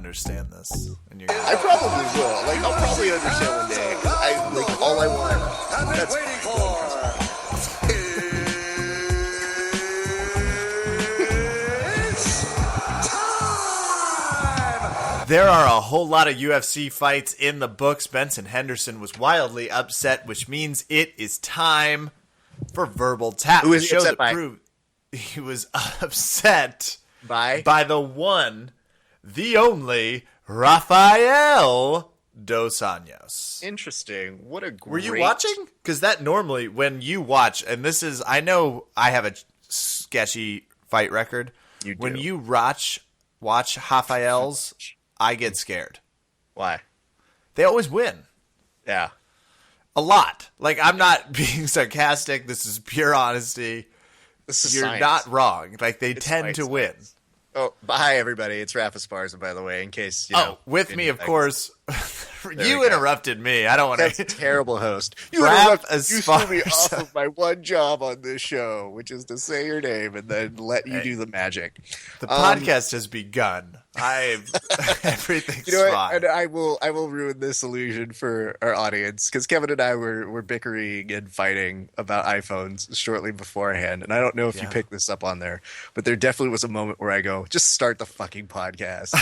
understand this. And you're I probably will. Like, I'll probably understand one day. 'Cause all I want. That's waiting for. There are a whole lot of UFC fights in the books. Benson Henderson was wildly upset, which means it is time for Verbal Tap. Who is he upset by? He was upset By the one, the only, Rafael Dos Anjos. Interesting. What a great... Were you watching? Because that normally, when you watch, and this is, I know I have a sketchy fight record. You do. When you watch Rafael's, I get scared. Why? They always win. Yeah. A lot. Like, I'm not being sarcastic. This is pure honesty. This is You're science. not wrong. Like, they tend to win. Oh, hi, everybody. It's Rafa Esparza, by the way, in case, you know. With me, of course. we You go. interrupted me. I don't want That's a to. terrible host. You threw me off of my one job on this show, which is to say your name and then let you do the magic. The podcast has begun. Everything's You know what? fine. And I will ruin this illusion for our audience because Kevin and I were bickering and fighting about iPhones shortly beforehand, and I don't know if you picked this up on there, but there definitely was a moment where I go, "Just start the fucking podcast."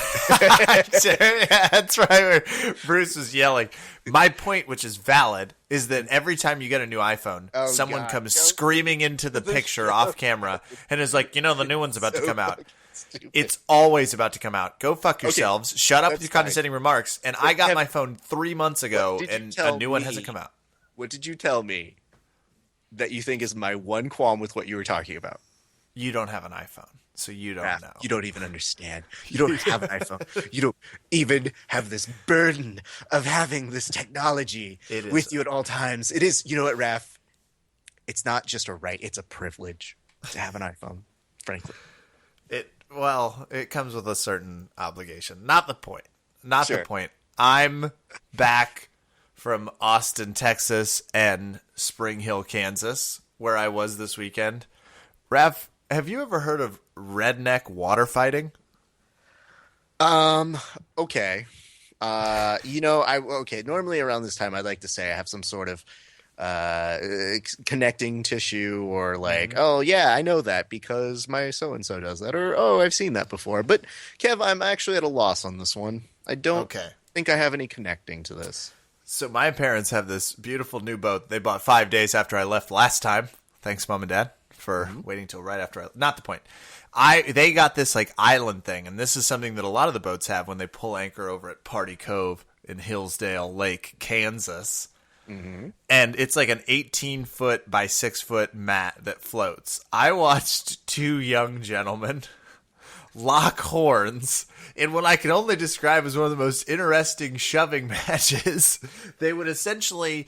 Yeah, that's right. Where Bruce was yelling. My point, which is valid, is that every time you get a new iPhone, someone God. comes screaming into the picture off camera and is like, the new one's about to come out. Stupid. It's always about to come out. Go fuck yourselves. Shut up with your fine. condescending remarks. And I got my phone 3 months ago, What did you and tell a new one me? hasn't come out. What did you tell me that you think is my one qualm with what you were talking about? You don't have an iPhone, so you don't know. You don't even understand. You don't have an iPhone. You don't even have this burden of having this technology It is- with you at all times. It is, you know what, Raph? It's not just a right, it's a privilege to have an iPhone, frankly. It comes with a certain obligation. Not the point. Not Sure. the point. I'm back from Austin, Texas, and Spring Hill, Kansas, where I was this weekend. Raph, have you ever heard of redneck water fighting? Okay. Normally around this time, I'd like to say I have some sort of connecting tissue or like, oh yeah, I know that because my so-and-so does that, or oh, I've seen that before. But Kev, I'm actually at a loss on this one. I don't think I have any connecting to this. So my parents have this beautiful new boat they bought 5 days after I left last time. Thanks, Mom and Dad, for waiting till right after not the point. They got this like island thing, and this is something that a lot of the boats have when they pull anchor over at Party Cove in Hillsdale Lake, Kansas. Mm-hmm. And it's like an 18-foot by 6-foot mat that floats. I watched two young gentlemen lock horns in what I can only describe as one of the most interesting shoving matches. They would essentially,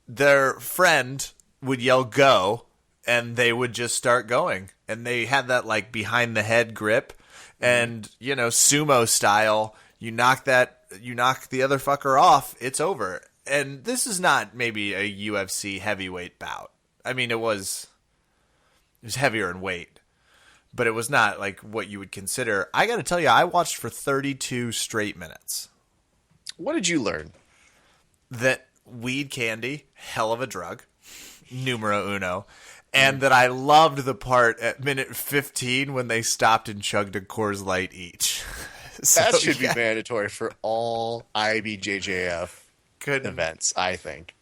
their friend would yell go, and they would just start going. And they had that like behind the head grip, and sumo style. You knock the other fucker off, it's over. And this is not maybe a UFC heavyweight bout. I mean, it was heavier in weight, but it was not like what you would consider. I got to tell you, I watched for 32 straight minutes. What did you learn? That weed candy, hell of a drug, numero uno, and that I loved the part at minute 15 when they stopped and chugged a Coors Light each. That should be mandatory for all IBJJF Couldn't events, I think.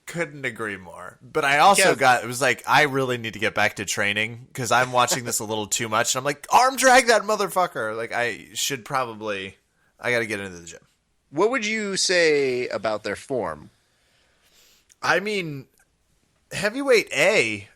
Couldn't agree more. But I also it was like, I really need to get back to training because I'm watching this a little too much. And I'm like, arm drag that motherfucker. Like, I got to get into the gym. What would you say about their form? I mean, heavyweight A,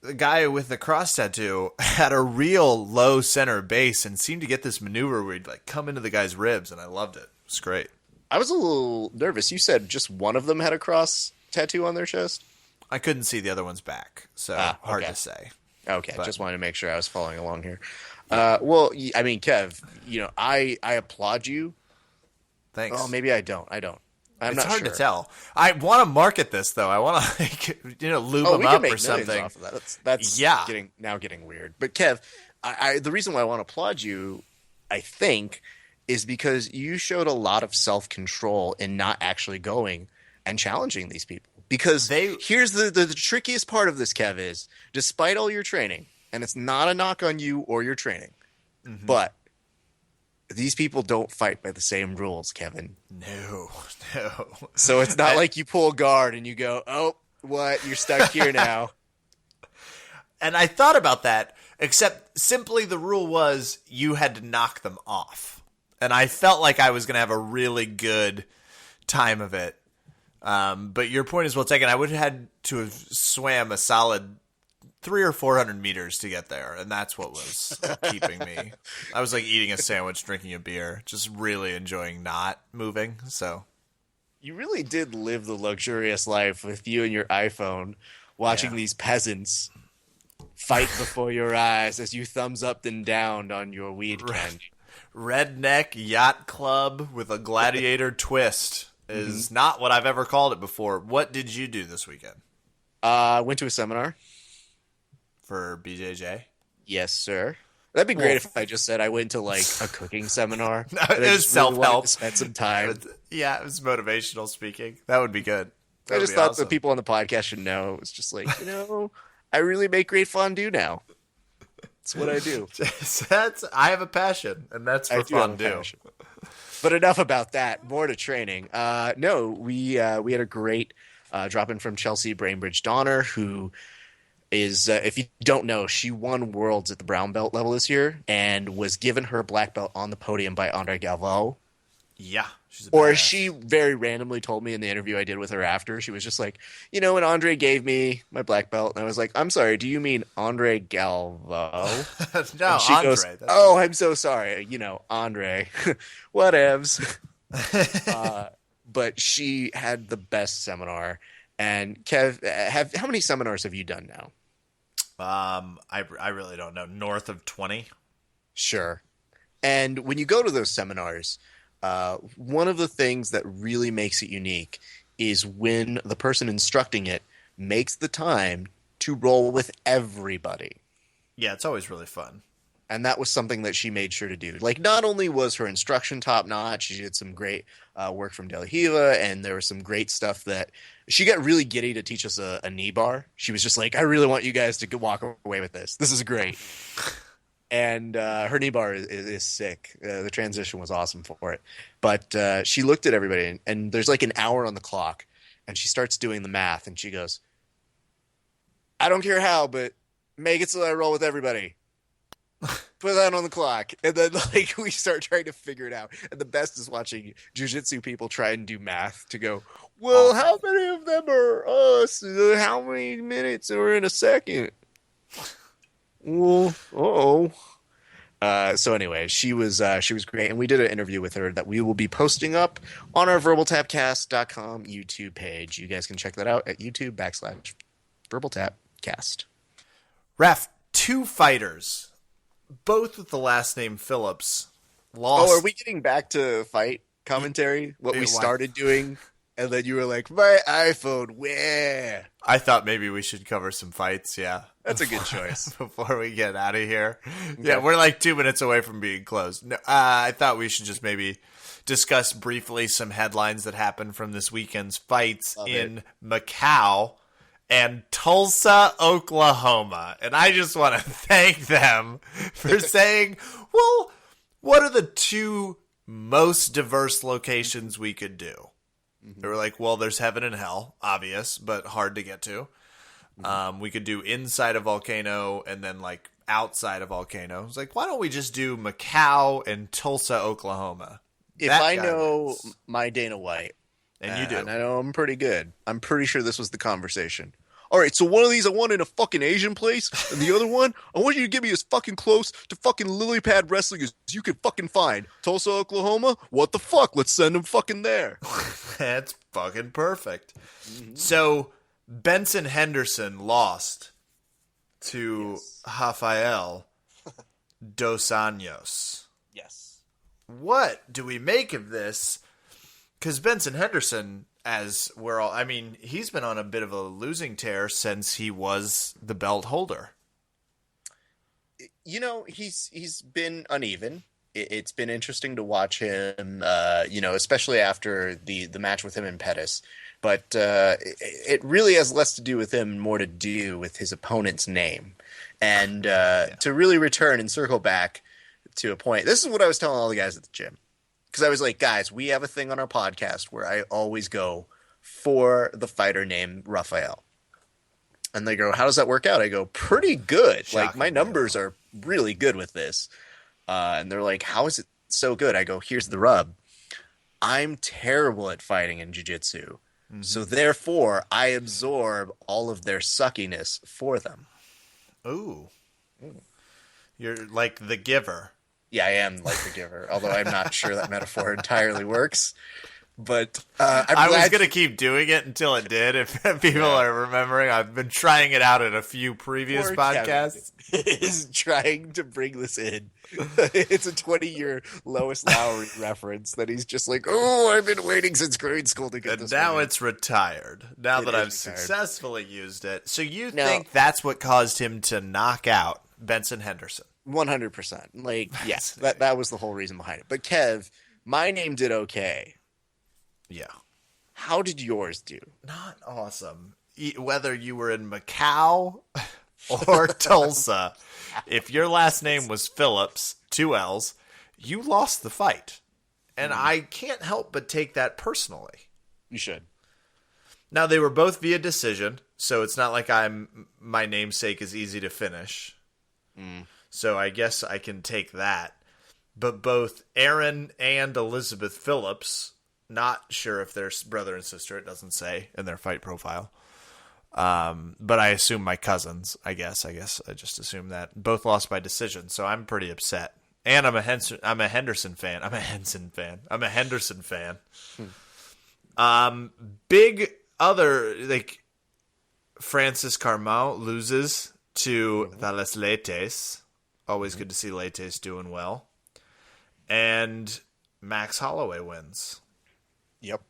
the guy with the cross tattoo, had a real low center base and seemed to get this maneuver where he'd like come into the guy's ribs, and I loved it. It's great. I was a little nervous. You said just one of them had a cross tattoo on their chest? I couldn't see the other one's back, so hard to say. Okay, But- just wanted to make sure I was following along here. Well, I mean, Kev, I applaud you. Thanks. Oh, maybe I don't. I'm it's not hard sure. to tell. I want to market this though. I want to lube them we up can make or something. millions off of that. That's getting weird. But Kev, the reason why I want to applaud you, I think, is because you showed a lot of self-control in not actually going and challenging these people. Because here's the trickiest part of this, Kev, is despite all your training, and it's not a knock on you or your training, but these people don't fight by the same rules, Kevin. No. So it's not like you pull guard and you go, oh, what? You're stuck here now. And I thought about that, except simply the rule was you had to knock them off. And I felt like I was going to have a really good time of it. But your point is well taken. I would have had to have swam a solid 300 or 400 meters to get there, and that's what was keeping me. I was like eating a sandwich, drinking a beer, just really enjoying not moving. So you really did live the luxurious life with you and your iPhone, watching these peasants fight before your eyes as you thumbs up and down on your weed candy. Redneck yacht club with a gladiator twist is not what I've ever called it before. What did you do this weekend? I went to a seminar. For BJJ? Yes, sir. That'd be great if I just said I went to like a cooking seminar. No, it was self-help. To spend some time. It was motivational speaking. That would be good. I just thought the people on the podcast should know. It was just like, I really make great fondue now. That's what I do. I have a passion, and that's for fondue. But enough about that. More to training. No, we had a great drop-in from Chelsea Brainbridge Donner, who is, if you don't know, she won Worlds at the brown belt level this year and was given her black belt on the podium by Andre Galvao. Yeah. Or she very randomly told me in the interview I did with her after, she was just like, when Andre gave me my black belt, and I was like, I'm sorry, do you mean Andre Galvao? No, she Andre. Goes, oh, I'm so sorry. Andre. Whatevs. But she had the best seminar. And Kev, how many seminars have you done now? I really don't know. North of 20? Sure. And when you go to those seminars, one of the things that really makes it unique is when the person instructing it makes the time to roll with everybody. Yeah, it's always really fun. And that was something that she made sure to do. Like, not only was her instruction top notch, she did some great work from De La Hiva, and there was some great stuff that she got really giddy to teach us a knee bar. She was just like, I really want you guys to walk away with this. This is great. And her knee bar is sick. The transition was awesome for it. But she looked at everybody, and there's like an hour on the clock, and she starts doing the math, and she goes, I don't care how, but make it so that I roll with everybody. Put that on the clock. And then we start trying to figure it out. And the best is watching jiu-jitsu people try and do math to go, well, how many of them are us? How many minutes are in a second? Well, so anyway, she was great. And we did an interview with her that we will be posting up on our verbaltapcast.com YouTube page. You guys can check that out at YouTube/verbaltapcast. Ref, 2 fighters, both with the last name Phillips, lost. Oh, are we getting back to fight commentary? What we started doing, and then you were like, my iPhone, where? I thought maybe we should cover some fights, yeah. That's a good choice. Before we get out of here. Okay. Yeah, we're like 2 minutes away from being closed. No, I thought we should just maybe discuss briefly some headlines that happened from this weekend's fights in Macau and Tulsa, Oklahoma. And I just want to thank them for saying, well, what are the 2 most diverse locations we could do? They were like, well, there's heaven and hell, obvious, but hard to get to. We could do inside a volcano and then like outside a volcano. It's like, why don't we just do Macau and Tulsa, Oklahoma? If I know my Dana White, and you do, and I know I'm pretty good, I'm pretty sure this was the conversation. All right, so one of these I want in a fucking Asian place, and the other one, I want you to get me as fucking close to fucking lily pad wrestling as you can fucking find. Tulsa, Oklahoma? What the fuck? Let's send them fucking there. That's fucking perfect. So Benson Henderson lost to Rafael Dos Anjos. Yes. What do we make of this? Because Benson Henderson, as we're all, I mean, he's been on a bit of a losing tear since he was the belt holder. He's been uneven. it's been interesting to watch him, especially after the match with him and Pettis. But it really has less to do with him, more to do with his opponent's name. And to really return and circle back to a point, this is what I was telling all the guys at the gym. Because I was like, guys, we have a thing on our podcast where I always go for the fighter named Raphael. And they go, how does that work out? I go, pretty good. Shocking, like, my numbers are really good with this. And they're like, how is it so good? I go, here's the rub. I'm terrible at fighting in jiu-jitsu. Mm-hmm. So therefore, I absorb all of their suckiness for them. Ooh. You're like the giver. Yeah, I am like the giver, although I'm not sure that metaphor entirely works. But I was going to keep doing it until it did. If people are remembering, I've been trying it out in a few previous podcasts. Is trying to bring this in. It's a 20-year Lois Lowry reference that he's just like, oh, I've been waiting since grade school to get this. And now it's retired. Now that I've successfully used it. So you think that's what caused him to knock out Benson Henderson? 100%. Like, yes, that was the whole reason behind it. But Kev, my name did okay. Yeah. How did yours do? Not awesome. Whether you were in Macau or Tulsa, if your last name was Phillips, 2 L's, you lost the fight. And I can't help but take that personally. You should. Now, they were both via decision, so it's not like my namesake is easy to finish. So I guess I can take that. But both Aaron and Elizabeth Phillips, not sure if they're brother and sister, it doesn't say in their fight profile. But I assume my cousins, I guess I just assume that. Both lost by decision, so I'm pretty upset. And I'm a Henderson fan. I'm a Henderson fan. Big other, like, Francis Carmel loses to Thales Leites. Always good to see Leites doing well. And Max Holloway wins. Yep.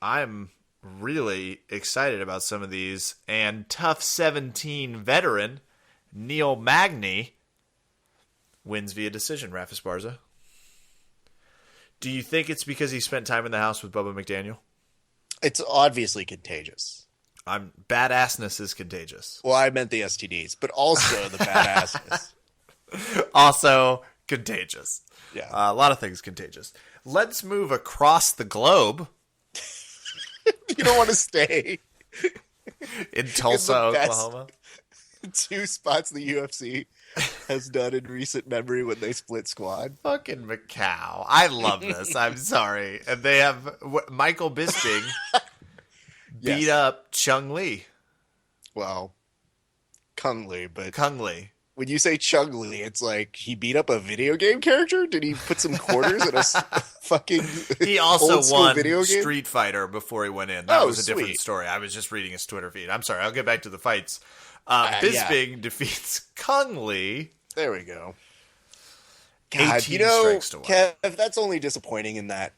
I'm really excited about some of these. And Tough 17 veteran Neil Magny wins via decision, Rafa Esparza. Do you think it's because he spent time in the house with Bubba McDaniel? It's obviously contagious. Badassness is contagious. Well, I meant the STDs, but also the badassness. Also contagious. Yeah. A lot of things contagious. Let's move across the globe. You don't want to stay in Tulsa, Oklahoma. 2 spots the UFC has done in recent memory when they split squad. Fucking Macau. I love this. I'm sorry. And they have Michael Bisping beat up Chung Lee. Well, Kung Lee, but Kung Lee. When you say Chung Lee, it's like he beat up a video game character? Did he put some quarters in a fucking He also old school won video game? Street Fighter before he went in. That was a different story. I was just reading his Twitter feed. I'm sorry. I'll get back to the fights. Bisping defeats Kung Lee. There we go. God, Kev, that's only disappointing in that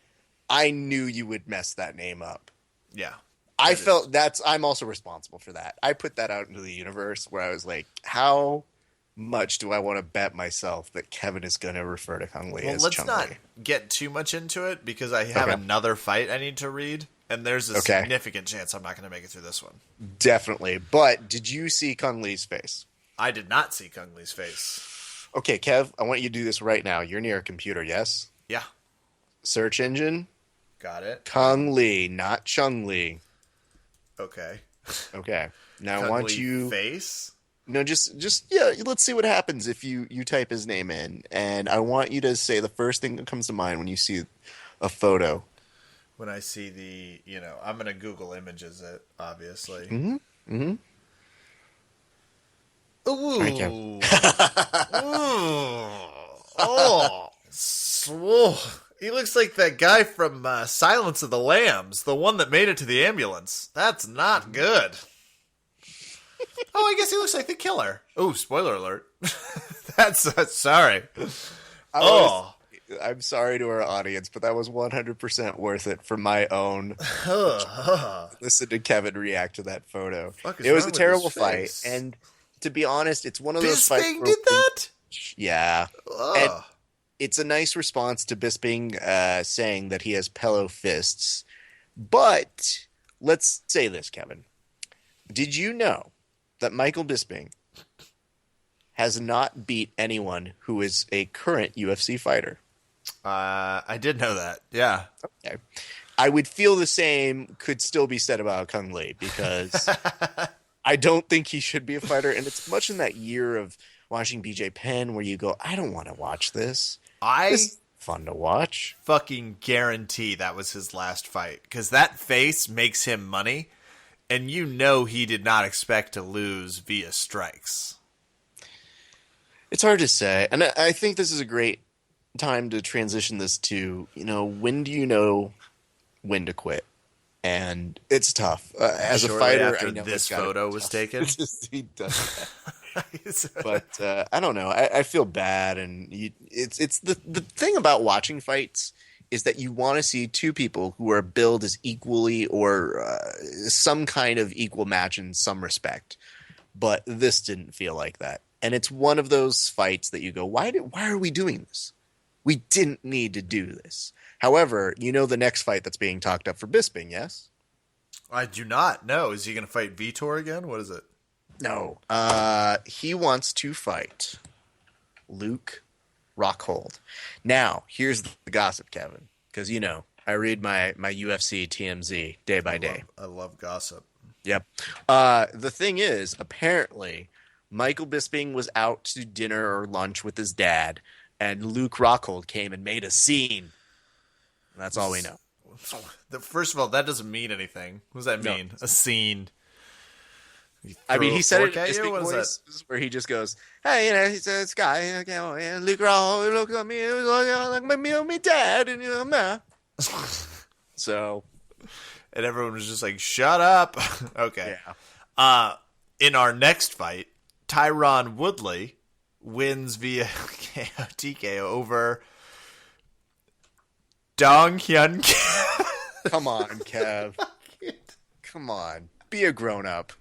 I knew you would mess that name up. Yeah. I felt I'm also responsible for that. I put that out into the universe where I was like, how much do I want to bet myself that Kevin is going to refer to Kung Lee as Chung Lee? Let's not get too much into it because I have another fight I need to read, and there's a significant chance I'm not going to make it through this one. Definitely. But did you see Kung Lee's face? I did not see Kung Lee's face. Okay, Kev, I want you to do this right now. You're near a computer, yes? Yeah. Search engine. Got it. Kung Lee, not Chung Lee. Okay. Okay. Now Kung I want Lee you face? No, just let's see what happens if you type his name in. And I want you to say the first thing that comes to mind when you see a photo. When I see I'm going to Google images it, obviously. Mm-hmm. Mm-hmm. Ooh. Right, Ooh. He looks like that guy from Silence of the Lambs, the one that made it to the ambulance. That's not good. Oh, I guess he looks like the killer. Oh, spoiler alert. That's sorry. I'm sorry to our audience, but that was 100% worth it for my own. Listen to Kevin react to that photo. It was a terrible fight, and to be honest, it's one of those fights. Bisping did that? Yeah. it's a nice response to Bisping saying that he has pillow fists. But let's say this, Kevin. Did you know that Michael Bisping has not beat anyone who is a current UFC fighter? I did know that. Yeah. Okay. I would feel the same could still be said about Kung Lee, because I don't think he should be a fighter. And it's much in that year of watching BJ Penn where you go, I don't want to watch this. This is fun to watch. Fucking guarantee that was his last fight, because that face makes him money, and you know he did not expect to lose via strikes. It's hard to say. And I think this is a great time to transition this to, when do you know when to quit? And it's tough. As a fighter, after I know this photo was taken. He does that. But I don't know. I feel bad, and it's the thing about watching fights is that you want to see two people who are billed as equally or some kind of equal match in some respect. But this didn't feel like that, and it's one of those fights that you go, why are we doing this? We didn't need to do this. However, the next fight that's being talked up for Bisping, yes? I do not know. Is he going to fight Vitor again? What is it? No. He wants to fight Luke Rockhold. Now, here's the gossip, Kevin, because I read my UFC TMZ day by day. I love gossip. Yep. The thing is, apparently, Michael Bisping was out to dinner or lunch with his dad, and Luke Rockhold came and made a scene. And that's all we know. First of all, that doesn't mean anything. What does that mean? A scene. I mean, he said it in a distinct voice where he just goes, hey, he said, this guy, Luke Rockhold, look at me, like me dad, and So. And everyone was just like, shut up. Okay. Yeah. In our next fight, Tyron Woodley wins via TKO over Dong Hyun Kim. Come on, Kev. Come on. Be a grown-up.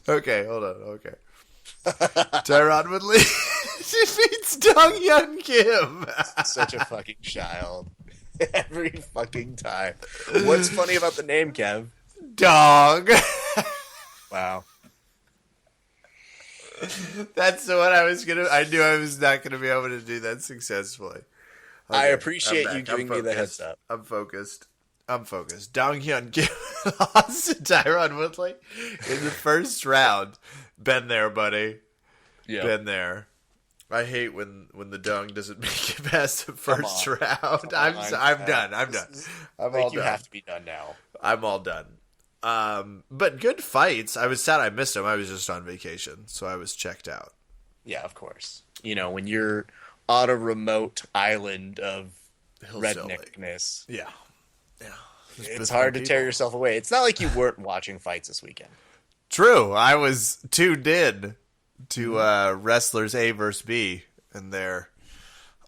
Okay, hold on. Okay. Tyron Woodley defeats Dong Hyun Kim. Such a fucking child. Every fucking time. What's funny about the name, Kev? Dog. Wow. That's the one I knew I was not going to be able to do that successfully. Okay, I appreciate you giving me the heads up. I'm focused. Dong Hyun Kim lost to Tyron Woodley in the first round. Been there, buddy. Yeah. Been there. I hate when the Dong doesn't make it past the first round. I'm done. I'm done. I'm all done. You have to be done now. I'm all done. But good fights. I was sad I missed them. I was just on vacation, so I was checked out. Yeah, of course. When you're on a remote island of redneckness. Yeah. It's hard to tear yourself away. It's not like you weren't watching fights this weekend. True. I was tuned in to wrestlers A versus B and their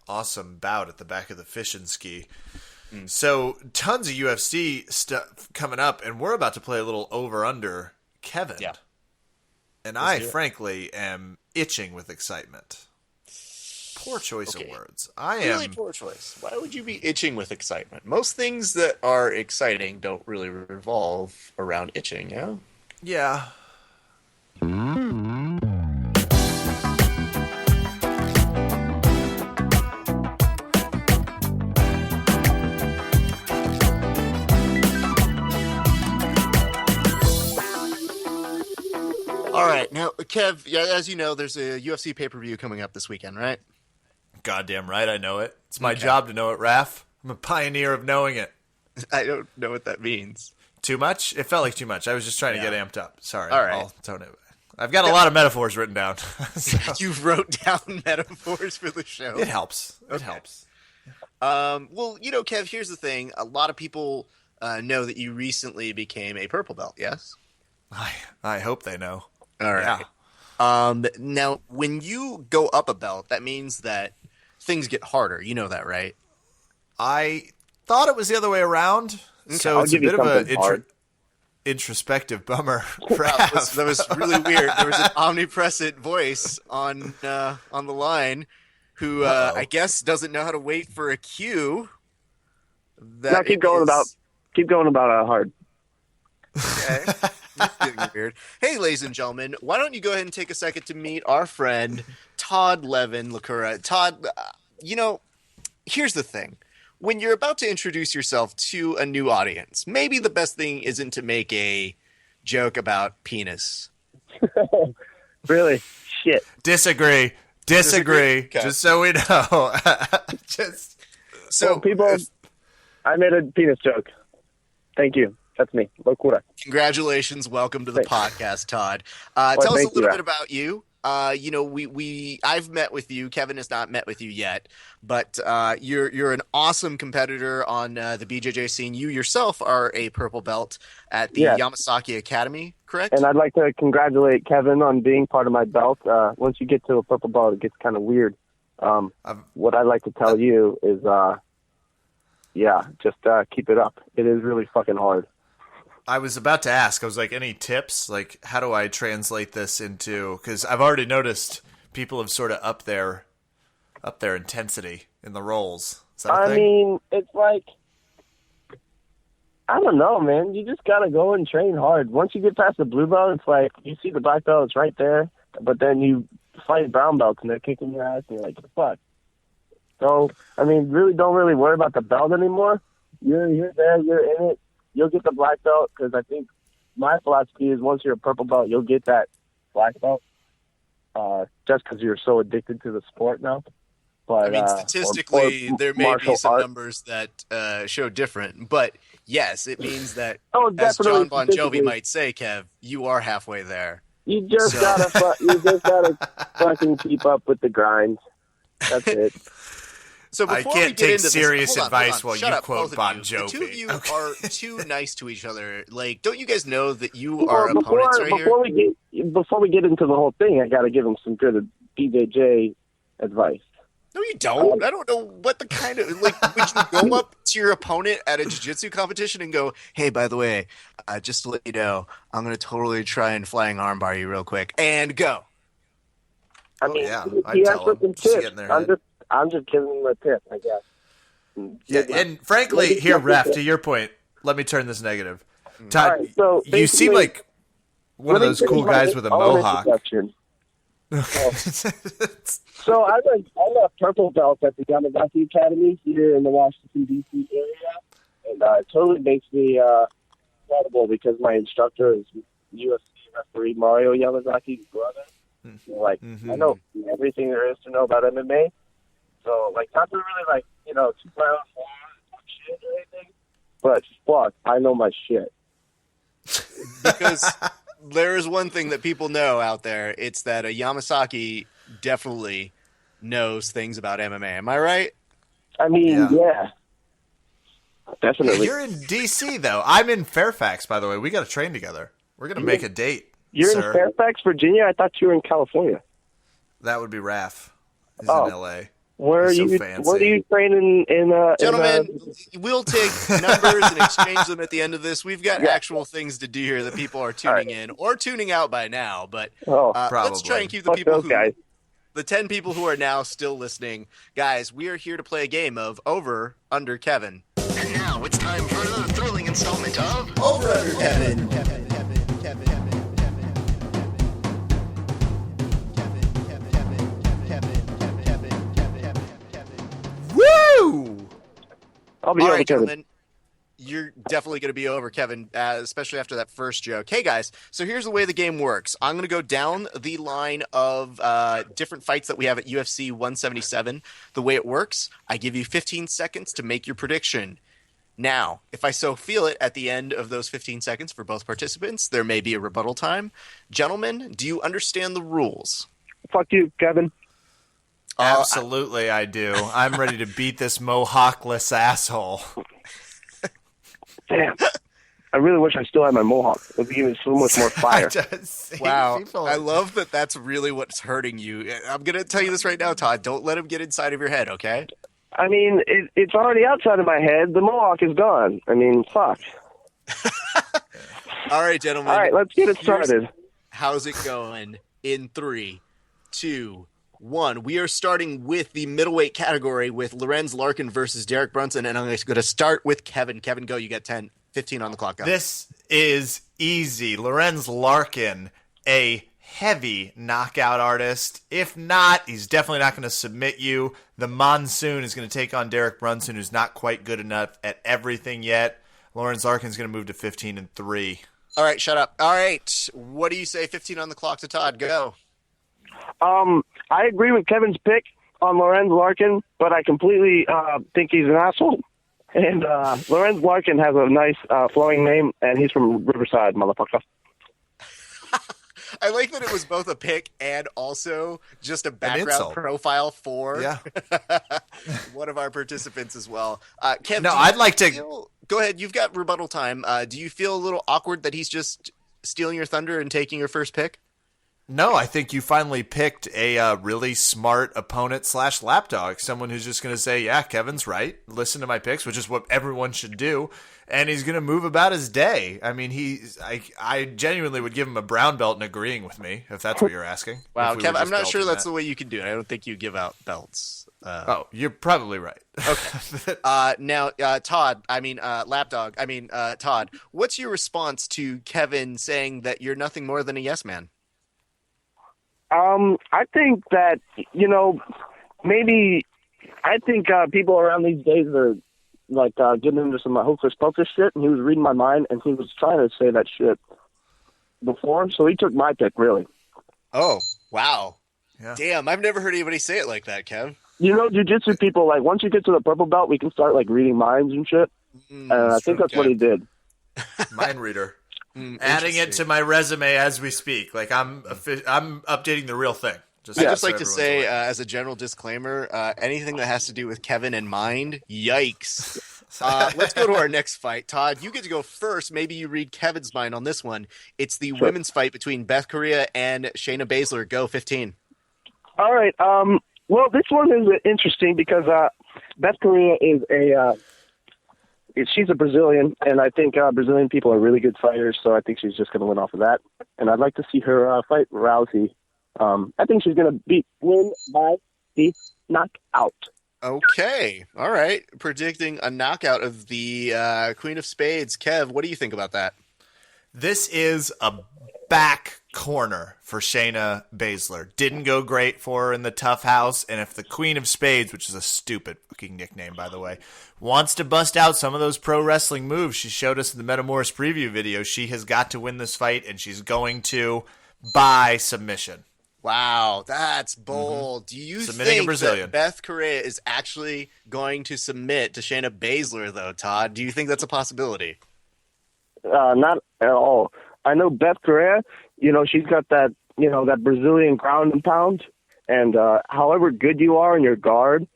awesome bout at the back of the fishing ski. So tons of UFC stuff coming up, and we're about to play a little over-under Kevin. Yeah. And I, frankly, am itching with excitement. Poor choice of words. Really poor choice. Why would you be itching with excitement? Most things that are exciting don't really revolve around itching, yeah? Yeah. All right. Now, Kev, as you know, there's a UFC pay-per-view coming up this weekend, right? Goddamn right I know it. It's my job to know it, Raph. I'm a pioneer of knowing it. I don't know what that means. Too much? It felt like too much. I was just trying to get amped up. Sorry. All right. I'll tone it. I've got a lot of metaphors written down. So. You wrote down metaphors for the show? It helps. It helps. Well, Kev, here's the thing. A lot of people know that you recently became a purple belt, yes? I hope they know. All right. Yeah. Now, when you go up a belt, that means that things get harder. You know that, right? I thought it was the other way around. Okay, so it's a bit of an introspective bummer. That was really weird. There was an omnipresent voice on the line who I guess doesn't know how to wait for a cue. Keep going about hard. Okay. That's getting weird. Hey, ladies and gentlemen, why don't you go ahead and take a second to meet our friend Todd Levin Lacura. Todd, here's the thing. When you're about to introduce yourself to a new audience, maybe the best thing isn't to make a joke about penis. Really? Shit. Disagree. Okay. Just so we know. I made a penis joke. Thank you. That's me. Locura. Congratulations. Welcome to the podcast, Todd. Tell us a little bit about you. I've met with you. Kevin has not met with you yet, but you're an awesome competitor on the BJJ scene. You yourself are a purple belt at the Yamasaki Academy, correct? And I'd like to congratulate Kevin on being part of my belt. Once you get to a purple belt, it gets kind of weird. What I'd like to tell you is, just keep it up. It is really fucking hard. I was about to ask, I was like, any tips? Like, how do I translate this into, because I've already noticed people have sort of upped their intensity in the roles. Is that a thing? Mean, it's like, I don't know, man. You just got to go and train hard. Once you get past the blue belt, it's like, you see the black belt, it's right there, but then you fight brown belts and they're kicking your ass and you're like, what the fuck? So, really don't really worry about the belt anymore. You're there, you're in it. You'll get the black belt, because I think my philosophy is once you're a purple belt, you'll get that black belt, just because you're so addicted to the sport now. But statistically, there may be some numbers that show different. But yes, it means that, as John Bon Jovi might say, Kev, you are halfway there. You just gotta fucking keep up with the grind. That's it. So I can't take serious advice while you up, quote Bon Jovi. The two of you are too nice to each other. Like, don't you guys know that you are opponents here? Before we get into the whole thing, I got to give him some good BJJ advice. No, you don't. I don't know what the kind of, would you go up to your opponent at a jiu-jitsu competition and go, hey, by the way, just to let you know, I'm going to totally try and flying armbar you real quick, and go. He has certain tips. I'm just giving him a tip, I guess. Yeah, and frankly, here, Ref, to your point, let me turn this negative. Todd, right, so you seem like one of those cool guys with a mohawk. So I'm a purple belt at the Yamasaki Academy here in the Washington, D.C. area, and it totally makes me incredible because my instructor is UFC referee Mario Yamazaki's brother. I know everything there is to know about MMA. So, not to really, too far off shit or anything, but fuck, I know my shit. Because there is one thing that people know out there, it's that a Yamasaki definitely knows things about MMA. Am I right? Yeah. Definitely. You're in D.C., though. I'm in Fairfax, by the way. We got to train together. We're going to make a date, You're in Fairfax, Virginia? I thought you were in California. That would be Raph. He's in L.A. Where are you training in Gentlemen, we'll take numbers and exchange them at the end of this. We've got actual things to do here that people are tuning in or tuning out by now, but let's try and keep the the 10 people who are now still listening. Guys, we are here to play a game of Over Under Kevin. And now it's time for another thrilling installment of Over Under Kevin. Woo! I'll be All over, right, Kevin. gentlemen. You're definitely going to be over, Kevin, especially after that first joke. Hey, guys, so here's the way the game works. I'm going to go down the line of different fights that we have at UFC 177. The way it works, I give you 15 seconds to make your prediction. Now, if I so feel it at the end of those 15 seconds for both participants, there may be a rebuttal time. Gentlemen, do you understand the rules? Fuck you, Kevin. Absolutely, I do. I'm ready to beat this mohawkless asshole. Damn. I really wish I still had my mohawk. It would be even so much more fire. Wow. I love that that's really what's hurting you. I'm going to tell you this right now, Todd. Don't let him get inside of your head, okay? I mean, it's already outside of my head. The mohawk is gone. I mean, fuck. All right, gentlemen. All right, let's get it started. How's it going in 3, 2, 1. We are starting with the middleweight category with Lorenz Larkin versus Derek Brunson, and I'm going to start with Kevin. Kevin, go. You got 15 on the clock. Go. This is easy. Lorenz Larkin, a heavy knockout artist. If not, he's definitely not going to submit you. The Monsoon is going to take on Derek Brunson, who's not quite good enough at everything yet. Lorenz Larkin's going to move to 15-3. All right, shut up. All right, what do you say? 15 on the clock to Todd. Go. I agree with Kevin's pick on Lorenz Larkin, but I completely think he's an asshole. And Lorenz Larkin has a nice flowing name, and he's from Riverside, motherfucker. I like that it was both a pick and also just a background profile for one of our participants as well. Kev, no, I'd like to... Go ahead. You've got rebuttal time. Do you feel a little awkward that he's just stealing your thunder and taking your first pick? No, I think you finally picked a really smart opponent / lapdog, someone who's just going to say, yeah, Kevin's right, listen to my picks, which is what everyone should do, and he's going to move about his day. I mean, I genuinely would give him a brown belt and agreing with me, if that's what you're asking. Wow, Kevin, I'm not sure that's the way you can do it. I don't think you give out belts. You're probably right. Okay. Now, Todd, Lapdog, Todd, what's your response to Kevin saying that you're nothing more than a yes man? I think that, I think people around these days are like getting into some hocus pocus shit, and he was reading my mind, and he was trying to say that shit before, so he took my pick, really. Oh, wow. Yeah. Damn, I've never heard anybody say it like that, Kev. Jiu-jitsu people, like, once you get to the purple belt, we can start, like, reading minds and shit, and I think that's what he did. Mind reader. Adding it to my resume as we speak. Like, I'm updating the real thing. I'd just like to say, as a general disclaimer, anything that has to do with Kevin and mind, yikes. Let's go to our next fight. Todd, you get to go first. Maybe you read Kevin's mind on this one. It's the women's fight between Beth Correa and Shayna Baszler. Go, 15. All right. Well, this one is interesting because Beth Correa is she's a Brazilian, and I think Brazilian people are really good fighters, so I think she's just going to win off of that. And I'd like to see her fight Rousey. I think she's going to win by the knockout. Okay. All right. Predicting a knockout of the Queen of Spades. Kev, what do you think about that? This is a back corner for Shayna Baszler. Didn't go great for her in the Tough House, and if the Queen of Spades, which is a stupid fucking nickname, by the way, wants to bust out some of those pro wrestling moves she showed us in the Metamoris preview video, she has got to win this fight, and she's going to by submission. Wow, that's bold. Do you think that Beth Correa is actually going to submit to Shayna Baszler, though, Todd? Do you think that's a possibility? Not at all. I know Beth Correa, she's got that, that Brazilian ground and pound. And however good you are in your guard,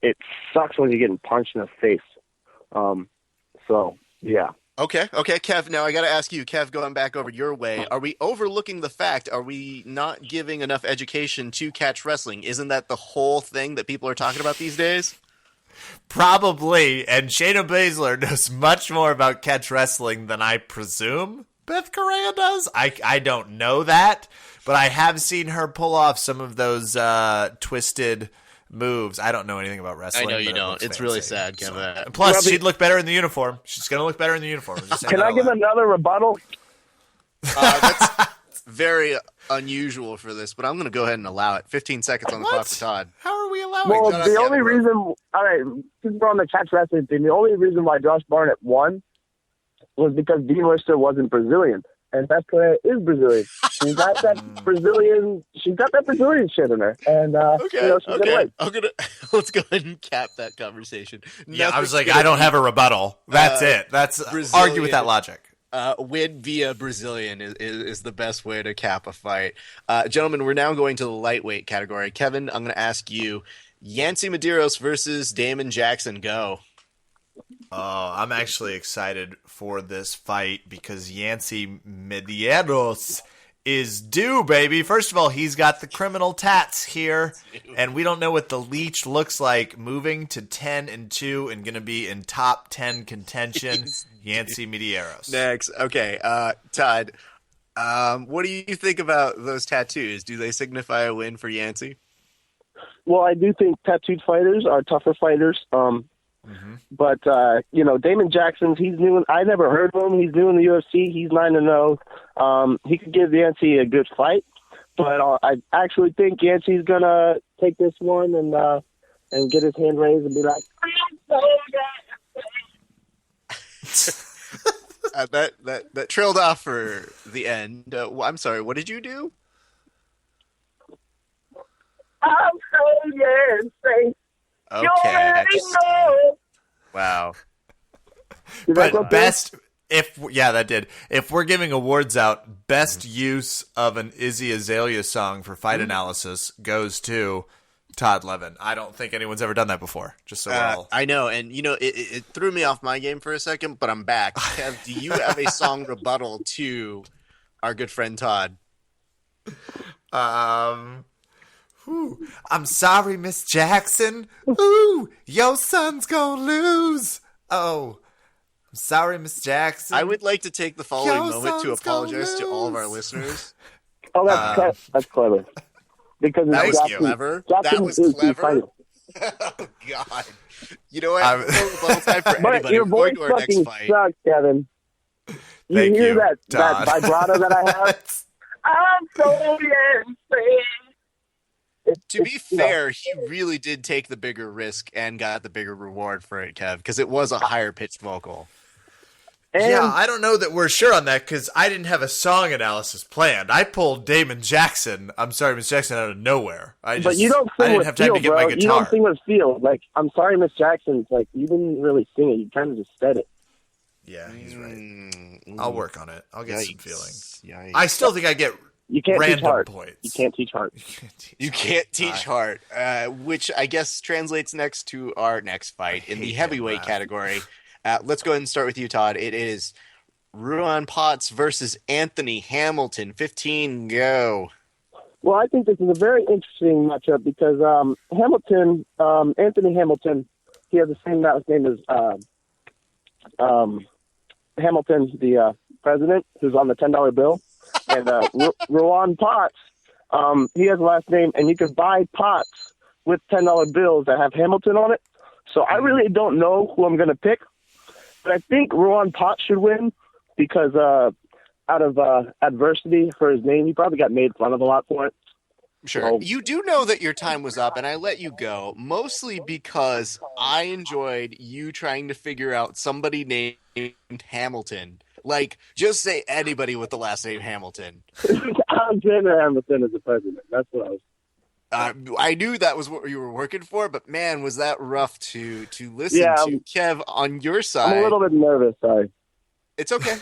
it sucks when you're getting punched in the face. So, yeah. Okay, Kev, now I got to ask you, Kev, going back over your way, are we overlooking the fact, are we not giving enough education to catch wrestling? Isn't that the whole thing that people are talking about these days? Probably, and Shayna Baszler knows much more about catch wrestling than I presume Beth Correa does. I don't know that, but I have seen her pull off some of those twisted moves. I don't know anything about wrestling. I know you don't. It's really sad, Kevin. So, plus, she'd look better in the uniform. She's going to look better in the uniform. Can I give another rebuttal? That's very unusual for this, but I'm going to go ahead and allow it. 15 seconds on the clock for Todd. How are we allowing Well, that? the only reason, all right, since we're on the catch wrestling thing, the only reason why Josh Barnett won was because Dean Lister wasn't Brazilian, and Beth Correa is Brazilian. She's got that Brazilian shit in her, and she's gonna win. Let's go ahead and cap that conversation. Yeah, I was like, I don't have a rebuttal. That's it. That's argue with that logic. Win via Brazilian is the best way to cap a fight. Gentlemen, we're now going to the lightweight category. Kevin, I'm going to ask you, Yancy Medeiros versus Damon Jackson. Go. Oh, I'm actually excited for this fight because Yancy Medeiros is due, baby. First of all, he's got the criminal tats here, and we don't know what the leech looks like. Moving to 10-2 and going to be in top 10 contention. Yancy Medeiros. Next, okay, Todd. What do you think about those tattoos? Do they signify a win for Yancy? Well, I do think tattooed fighters are tougher fighters. But Damon Jackson's, he's new. I never heard of him. He's new in the UFC. He's 9-0. He could give Yancey a good fight, but I actually think Yancey's gonna take this one and get his hand raised and be like, that trailed off for the end. I'm sorry. What did you do? I'm so Yancey. Okay. Wow. But best, that did. If we're giving awards out, best use of an Izzy Azalea song for fight analysis goes to Todd Levin. I don't think anyone's ever done that before. Just so we're all... I know, and it threw me off my game for a second, but I'm back. Kev, do you have a song rebuttal to our good friend Todd? I'm sorry, Miss Jackson. Ooh, your son's gonna lose. Oh, I'm sorry, Miss Jackson. I would like to take the following moment to apologize to all of our listeners. Oh, that's clever. Because that was Jackson, clever. Jackson That was clever. Oh, God. You know what? No rebuttal time for anybody. But your voice We're going to our next fucking fight. sucks, Kevin. Thank hear you, that Todd. vibrato that I have? I'm so Yancey. To be fair, he really did take the bigger risk and got the bigger reward for it, Kev, because it was a higher pitched vocal. And I don't know that we're sure on that because I didn't have a song analysis planned. I pulled Damon Jackson, I'm sorry, Miss Jackson, out of nowhere. But you don't I sing didn't with have time feel, to get bro. my guitar. You don't sing with feel. Like, I'm sorry, Miss Jackson. It's like, you didn't really sing it. You kind of just said it. Yeah, he's right. I'll work on it. I'll get some feeling. Yikes. I still think I get You can't teach random heart. points. You can't teach heart. You can't teach heart, which I guess translates next to our next fight in the heavyweight category. Let's go ahead and start with you, Todd. It is Ruan Potts versus Anthony Hamilton. 15, go. Well, I think this is a very interesting matchup because Anthony Hamilton, he has the same last name as Hamilton, the president, who's on the $10 bill. And Ruan Potts, he has a last name, and you can buy pots with $10 bills that have Hamilton on it. So I really don't know who I'm going to pick, but I think Ruan Potts should win because out of adversity for his name, he probably got made fun of a lot for it. Sure. So, You do know that your time was up, and I let you go, mostly because I enjoyed you trying to figure out somebody named Hamilton. Like, just say anybody with the last name Hamilton. Alexander Hamilton is the president. That's what I was. I knew that was what you were working for, but man, was that rough to listen to. Kev, on your side, I'm a little bit nervous. Sorry. It's okay.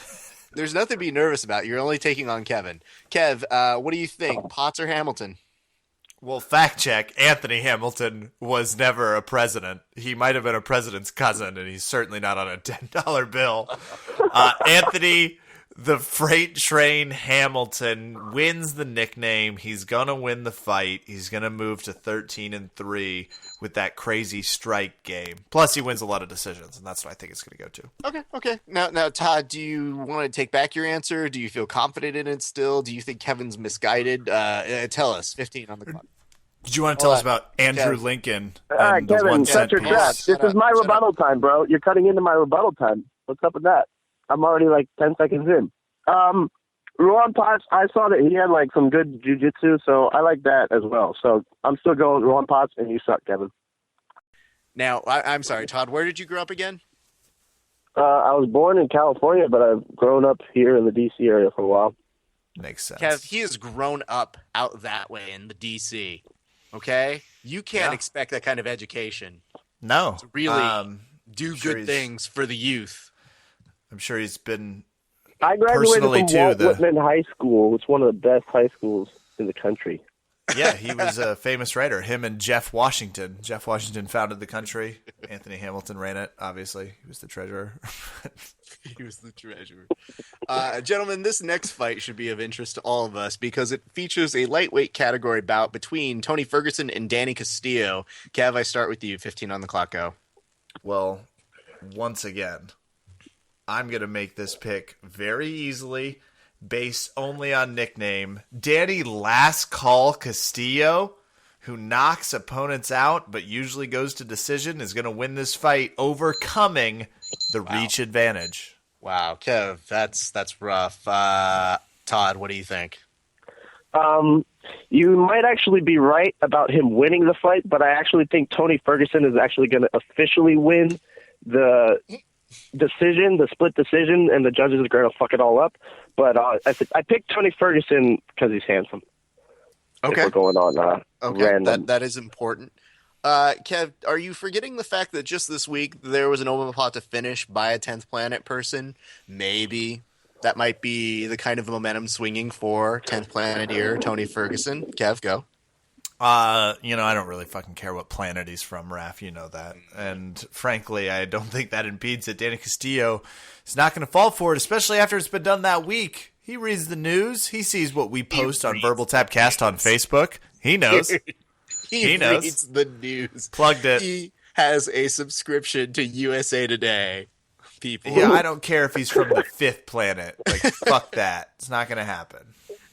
There's nothing to be nervous about. You're only taking on Kevin. Kev, what do you think, Potts or Hamilton? Well, fact check, Anthony Hamilton was never a president. He might have been a president's cousin, and he's certainly not on a $10 bill. Anthony, the freight train Hamilton, wins the nickname. He's going to win the fight. He's going to move to 13-3 with that crazy strike game. Plus, he wins a lot of decisions, and that's what I think it's going to go to. Okay. Now, Todd, do you want to take back your answer? Do you feel confident in it still? Do you think Kevin's misguided? Tell us. 15 on the clock. Did you want to tell us about Andrew Lincoln? All right, and the Kevin, one shut your piece? trap. This is my rebuttal time, bro. You're cutting into my rebuttal time. What's up with that? I'm already like 10 seconds in. Ruan Potts, I saw that he had like some good jiu-jitsu, so I like that as well. So I'm still going Ruan Potts, and you suck, Kevin. Now, I'm sorry, Todd, where did you grow up again? I was born in California, but I've grown up here in the D.C. area for a while. Makes sense. Kev, he has grown up out that way in the D.C., okay? You can't expect that kind of education. No. To really do sure good things for the youth. I'm sure he's been I graduated personally, from too, Walt Whitman High School. It's one of the best high schools in the country. Yeah, he was a famous writer. Him and Jeff Washington. Jeff Washington founded the country. Anthony Hamilton ran it, obviously. He was the treasurer. He was the treasurer. Gentlemen, this next fight should be of interest to all of us because it features a lightweight category bout between Tony Ferguson and Danny Castillo. Kev, I start with you. 15 on the clock, go. Well, once again, I'm going to make this pick very easily, based only on nickname. Danny Last Call Castillo, who knocks opponents out but usually goes to decision, is going to win this fight, overcoming the reach advantage. Wow, Kev, that's rough. Todd, what do you think? You might actually be right about him winning the fight, but I actually think Tony Ferguson is actually going to officially win the decision, the split decision, and the judges are going to fuck it all up. But I picked Tony Ferguson because he's handsome. Okay. If we're going on random. That is important. Kev, are you forgetting the fact that just this week there was an omoplata finish by a 10th Planet person? Maybe that might be the kind of momentum swinging for 10th Planeteer Tony Ferguson. Kev, go. I don't really fucking care what planet he's from, Raph. You know that. And frankly, I don't think that impedes it. Danny Castillo is not going to fall for it, especially after it's been done that week. He reads the news. He sees what we post on Verbal Tapcast on Facebook. He knows. He knows. Reads the news. Plugged it. He has a subscription to USA Today. People. Yeah, I don't care if he's from the 5th planet. Like, fuck that. It's not going to happen.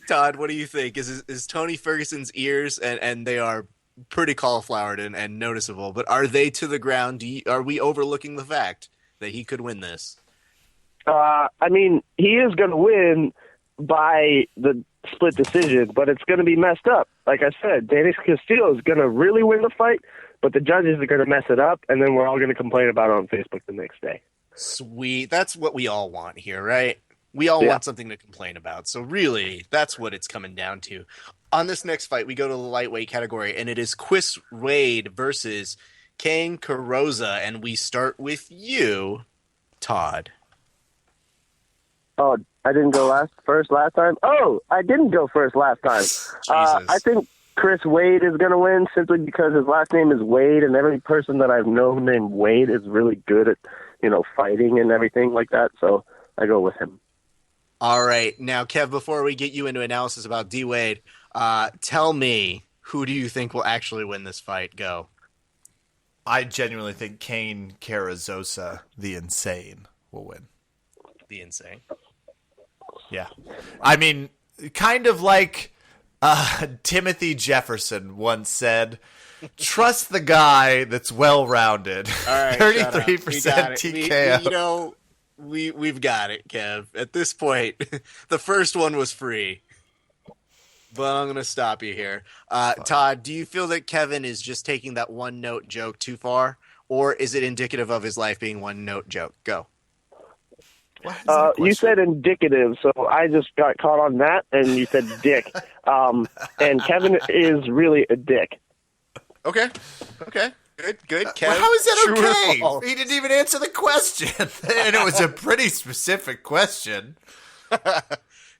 Todd, what do you think? Is Tony Ferguson's ears, and they are pretty cauliflowered and noticeable, but are they to the ground? Are we overlooking the fact that he could win this? I mean, he is going to win by the split decision, but it's going to be messed up. Like I said, Danny Castillo is going to really win the fight, but the judges are going to mess it up, and then we're all going to complain about it on Facebook the next day. Sweet. That's what we all want here, right? We all want something to complain about. So really, that's what it's coming down to. On this next fight, we go to the lightweight category, and it is Chris Wade versus Kane Carrozza, and we start with you, Todd. Oh, I didn't go first last time? Oh, I didn't go first last time. I think Chris Wade is going to win simply because his last name is Wade, and every person that I've known named Wade is really good at, fighting and everything like that. So I go with him. All right. Now, Kev, before we get you into analysis about D. Wade, tell me, who do you think will actually win this fight? Go. I genuinely think Kane Carrozza, the Insane, will win. The Insane? Yeah. I mean, kind of like Timothy Jefferson once said, trust the guy that's well-rounded. All right, 33% TKO. We've got it, Kev. At this point, the first one was free. But I'm going to stop you here. Todd, do you feel that Kevin is just taking that one-note joke too far? Or is it indicative of his life being one-note joke? Go. You said indicative, so I just got caught on that, and you said dick. And Kevin is really a dick. Okay. Good. Kev, well, how is that okay? He didn't even answer the question. And it was a pretty specific question.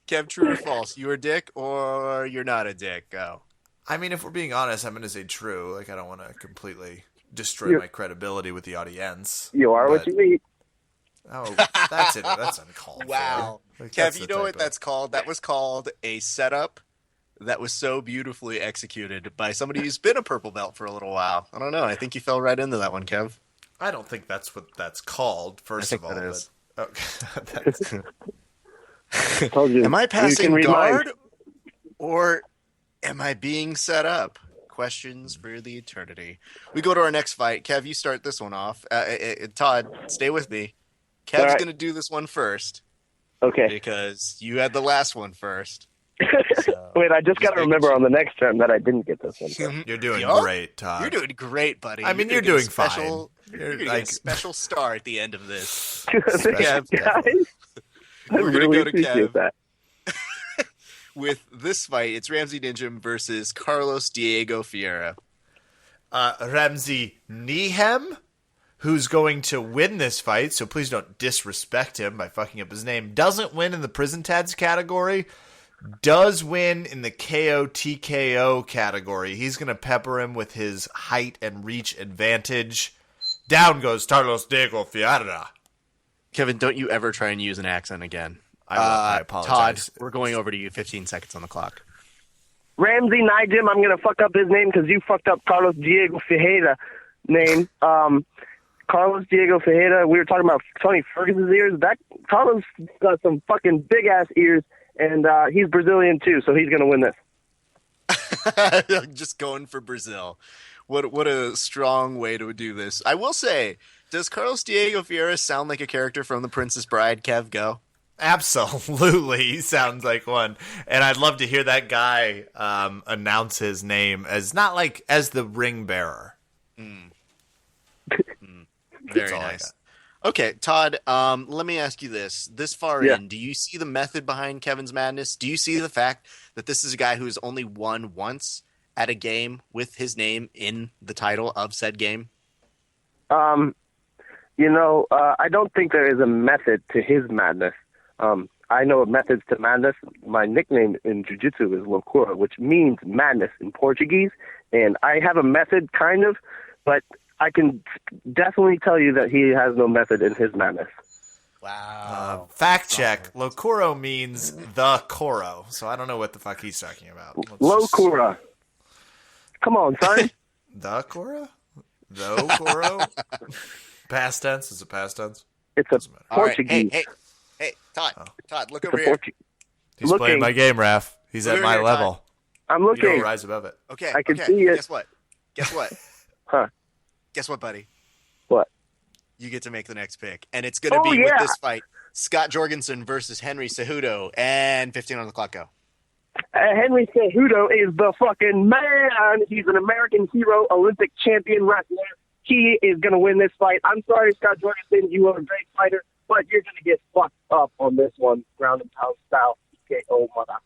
Kev, true or false? You a dick or you're not a dick? Go. I mean, if we're being honest, I'm going to say true. Like, I don't want to completely destroy my credibility with the audience. You are what you eat. Oh, that's it. That's uncalled for. Wow. Like, Kev, you know what that's called? That was called a setup that was so beautifully executed by somebody who's been a purple belt for a little while. I don't know. I think you fell right into that one, Kev. I don't think that's what that's called, first of all. That is. Okay. Am I passing guard or am I being set up? Questions for the eternity. We go to our next fight. Kev, you start this one off. Todd, stay with me. Kev's going to do this one first. Okay. Because you had the last one first. So, wait, I just got to remember on the next turn that I didn't get this one. You're doing great, Todd. You're doing great, buddy. I mean, you're doing fine. You're like a special star at the end of this. Thanks, guys. We're going to go to Kev. That. With this fight, it's Ramsey Ninjam versus Carlos Diego Ferreira. Ramsey Nijem, who's going to win this fight, so please don't disrespect him by fucking up his name, doesn't win in the prison tads category, does win in the KO TKO category. He's going to pepper him with his height and reach advantage. Down goes Carlos Diego Ferreira. Kevin, don't you ever try and use an accent again. I apologize. Todd, we're going over to you. 15 seconds on the clock. Ramsey Nijem, I'm going to fuck up his name because you fucked up Carlos Diego Ferreira name. Carlos Diego Ferreira, we were talking about Tony Ferguson's ears. That Carlos got some fucking big-ass ears, and he's Brazilian too, so he's going to win this. Just going for Brazil. What a strong way to do this. I will say, does Carlos Diego Vieira sound like a character from The Princess Bride? Kev, go. Absolutely, he sounds like one, and I'd love to hear that guy announce his name as not like as the ring bearer. Very nice. Okay, Todd. Let me ask you this: this far in, do you see the method behind Kevin's madness? Do you see the fact that this is a guy who's only won once at a game with his name in the title of said game? I don't think there is a method to his madness. I know methods to madness. My nickname in jiu-jitsu is loucura, which means madness in Portuguese. And I have a method, kind of, but I can definitely tell you that he has no method in his madness. Wow. Fact check. Locuro means the Coro. So I don't know what the fuck he's talking about. Loucura. Come on, son. The Coro? The Coro? Past tense? Is it past tense? It's a Portuguese. Right. Hey, Todd. Todd, look over here. He's playing my game, Raph. He's at my level. Todd. I'm looking. You don't rise above it. Okay. I can see it. Guess what? Huh. Guess what, buddy? What? You get to make the next pick. And it's going to be with this fight. Scott Jorgensen versus Henry Cejudo. And 15 on the clock, go. Henry Cejudo is the fucking man. He's an American hero, Olympic champion wrestler. He is going to win this fight. I'm sorry, Scott Jorgensen. You are a great fighter, but you're going to get fucked up on this one, ground and pound style. TKO, motherfucker.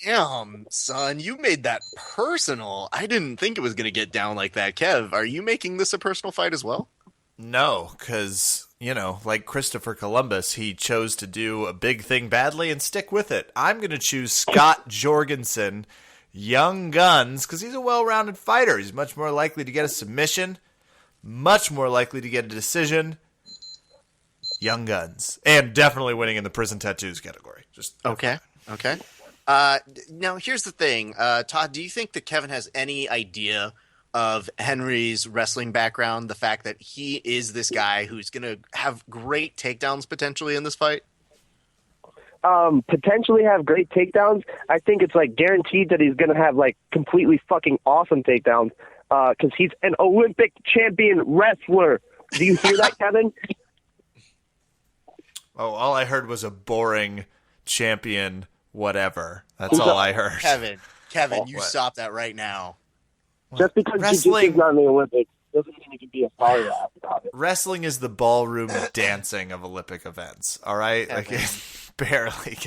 Damn, son, you made that personal. I didn't think it was going to get down like that. Kev, are you making this a personal fight as well? No, because, like Christopher Columbus, he chose to do a big thing badly and stick with it. I'm going to choose Scott Jorgensen, Young Guns, because he's a well-rounded fighter. He's much more likely to get a submission, much more likely to get a decision. Young Guns. And definitely winning in the prison tattoos category. Okay. Now, here's the thing. Todd, do you think that Kevin has any idea of Henry's wrestling background, the fact that he is this guy who's going to have great takedowns potentially in this fight? Potentially have great takedowns. I think it's like guaranteed that he's going to have like completely fucking awesome takedowns because he's an Olympic champion wrestler. Do you hear that, Kevin? Oh, all I heard was a boring champion whatever. That's all I heard. Kevin, you stop that right now. Just because jiu-jitsu's not in the Olympics doesn't mean you can be a sorry ass about it. Wrestling is the ballroom dancing of Olympic events, all right? Kevin. Like, it barely.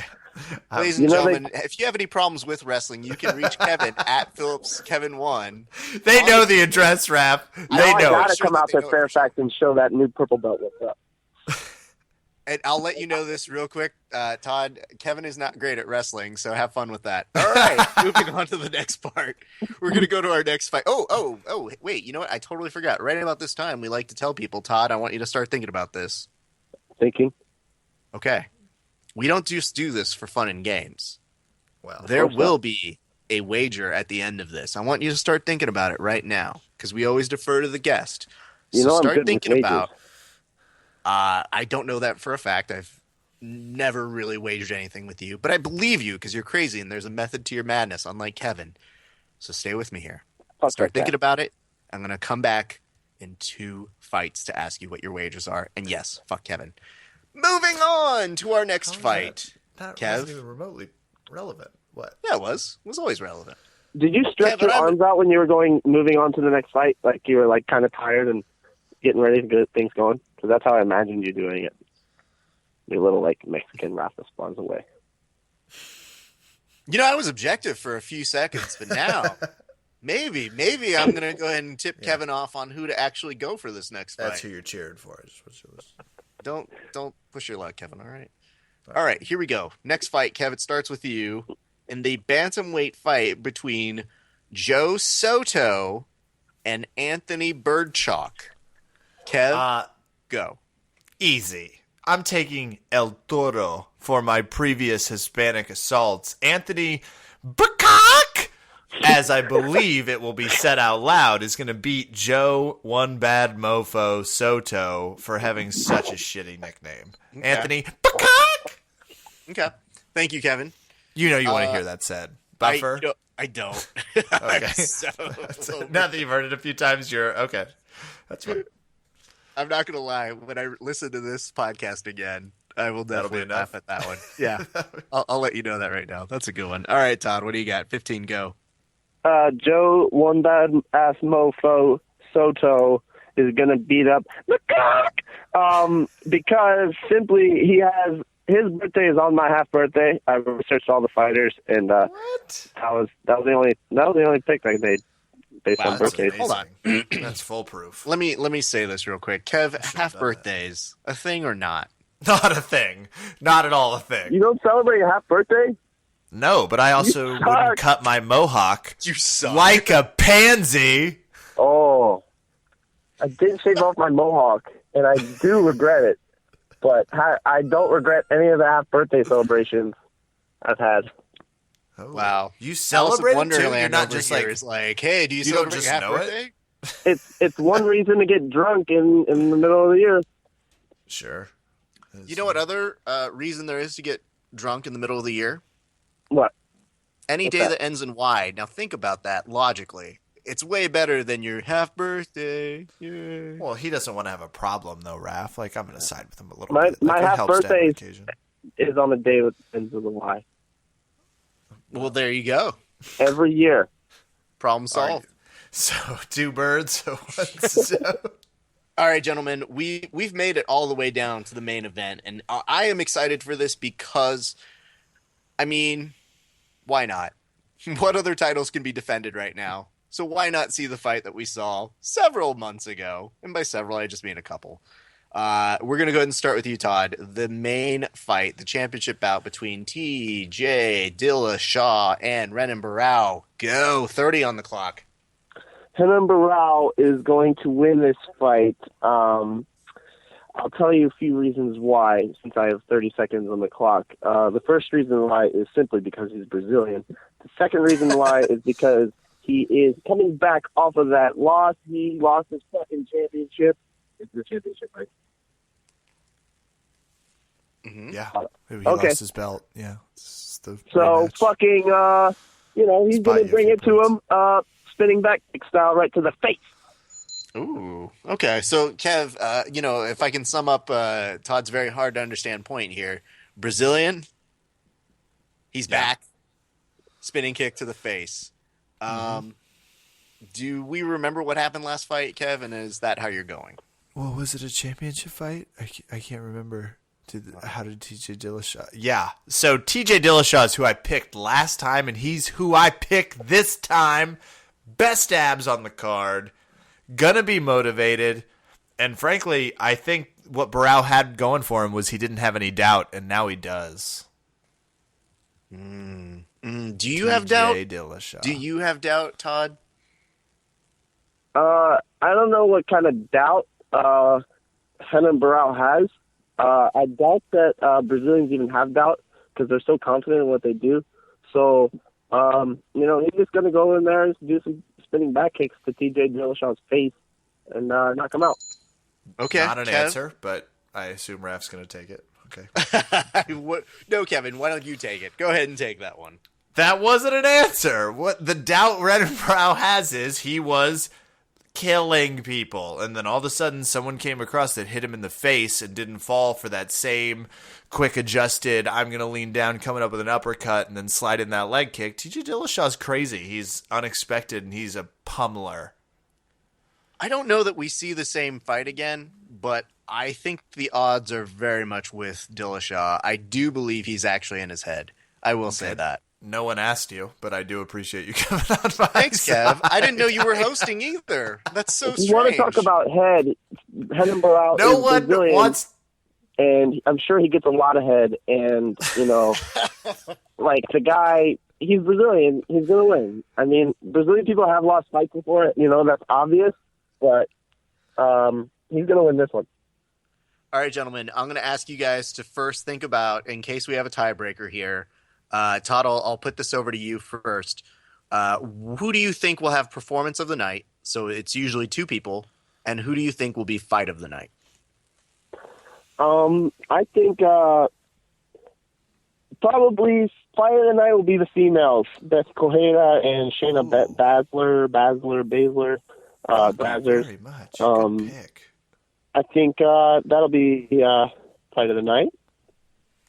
Ladies and gentlemen, if you have any problems with wrestling, you can reach Kevin at Phillips Kevin1. They know the address, Rap. They know. I gotta come out to Fairfax and show that new purple belt what's up. And I'll let you know this real quick, Todd. Kevin is not great at wrestling, so have fun with that. All right, moving on to the next part. We're going to go to our next fight. Oh, wait, you know what? I totally forgot. Right about this time, we like to tell people, Todd, I want you to start thinking about this. Thinking? Okay. We don't just do this for fun and games. Well, there will be a wager at the end of this. I want you to start thinking about it right now, because we always defer to the guest. So start thinking about... I don't know that for a fact. I've never really wagered anything with you, but I believe you because you're crazy and there's a method to your madness, unlike Kevin. So stay with me here. Start thinking about it. I'm going to come back in 2 fights to ask you what your wagers are. And yes, fuck Kevin. Moving on to our next fight. That Kev? wasn't even remotely relevant. What? Yeah, it was. It was always relevant. Did you stretch your arms out when you were moving on to the next fight? Like you were like kind of tired and getting ready to get things going? Because that's how I imagined you doing it. Your little like Mexican Rafa spawns away. I was objective for a few seconds, but now maybe I'm going to go ahead and tip Kevin off on who to actually go for this next fight. That's who you're cheering for. Is what it was. Don't push your luck, Kevin. All right, here we go. Next fight, Kev. It starts with you in the bantamweight fight between Joe Soto and Anthony Birdchalk. Kev, go. Easy. I'm taking El Toro for my previous Hispanic assaults. Anthony Birdchalk, as I believe it will be said out loud, is going to beat Joe One Bad Mofo Soto for having such a shitty nickname. Okay. Anthony Birdchalk. Okay. Thank you, Kevin. You want to hear that said. Buffer. I don't. Okay. So Now that you've heard it a few times, you're okay. That's fine. I'm not gonna lie. When I listen to this podcast again, I will That'll be definitely enough. laugh at that one. Yeah, I'll let you know that right now. That's a good one. All right, Todd, what do you got? 15, go. Joe, one bad ass mofo, Soto, is gonna beat up the cock. Because simply his birthday is on my half birthday. I researched all the fighters, and What? that was the only pick I made based Wow, on that's birthdays. amazing. Hold on. That's foolproof. Let me say this real quick. Kev, half done birthdays, a thing or not? Not a thing. Not at all a thing. You don't celebrate your half birthday? No, but I also suck. wouldn't cut my mohawk You suck. like a pansy. Oh, I did shave off my mohawk, and I do regret it. But I don't regret any of the half birthday celebrations I've had. Oh. Wow. You celebrate it too? You're Wonderland not over just here like, is like, hey, do you you don't celebrate just your half know it? birthday? It's one reason to get drunk in the middle of the year. sure. You know what other reason there is to get drunk in the middle of the year? What? Any What's day that? that ends in Y. Now think about that logically. It's way better than your half birthday. Yeah. Well, he doesn't want to have a problem though, Raph. Like I'm going to side with him a little My bit. Like, it half helps to have an birthday occasion. is on the day with ends with a Y. Well, there you go. Every year. Problem solved. So 2 birds, one stone. All right, gentlemen, we've made it all the way down to the main event, and I am excited for this because, I mean, why not? What other titles can be defended right now? So why not see the fight that we saw several months ago? And by several, I just mean a couple. We're going to go ahead and start with you, Todd. The main fight, the championship bout between T.J. Dillashaw and Renan Barão. Go, 30 on the clock. Renan Barão is going to win this fight. I'll tell you a few reasons why, since I have 30 seconds on the clock. The first reason why is simply because he's Brazilian. The second reason why is because he is coming back off of that loss. He lost his fucking championship. It's the championship, right? Mm-hmm. Yeah. He Okay. lost his belt. Yeah. It's the So rematch. fucking, he's Spot going you to bring a it few to him, spinning back kick style right to the face. Ooh, okay. So, Kev, if I can sum up Todd's very hard to understand point here, Brazilian, he's back, spinning kick to the face. Do we remember what happened last fight, Kev? And is that how you're going? Well, was it a championship fight? I can't remember. How did TJ Dillashaw? Yeah. So TJ Dillashaw is who I picked last time, and he's who I picked this time. Best abs on the card. Gonna be motivated. And frankly, I think what Barão had going for him was he didn't have any doubt, and now he does. Do you have doubt? Dillashaw. Do you have doubt, Todd? I don't know what kind of doubt Renan Barão has. I doubt that Brazilians even have doubt because they're so confident in what they do. So, he's just going to go in there and do some spinning back kicks to TJ Dillashaw's face and knock him out. Okay. Not an Kev? answer, but I assume Raf's going to take it. Okay. No, Kevin, why don't you take it? Go ahead and take that one. That wasn't an answer. What the doubt Renan Barão has is he was killing people, and then all of a sudden someone came across that hit him in the face and didn't fall for that same quick adjusted, I'm going to lean down, coming up with an uppercut, and then slide in that leg kick. TJ Dillashaw's crazy. He's unexpected, and he's a pummeler. I don't know that we see the same fight again, but I think the odds are very much with Dillashaw. I do believe he's actually in his head. I will say that. No one asked you, but I do appreciate you coming on my Thanks, side. Kev. I didn't know you were hosting either. That's so If you strange. want to talk about head, Renan Barão No is one Brazilian, wants... and I'm sure he gets a lot of head. And, like the guy, he's Brazilian. He's going to win. I mean, Brazilian people have lost fights before. That's obvious. But he's going to win this one. All right, gentlemen, I'm going to ask you guys to first think about, in case we have a tiebreaker here, Todd, I'll put this over to you first. Who do you think will have performance of the night? So it's usually 2 people. And who do you think will be fight of the night? I think probably fight of the night will be the females, Beth Correa and Shayna Baszler. Very much. Good pick. I think that'll be fight of the night.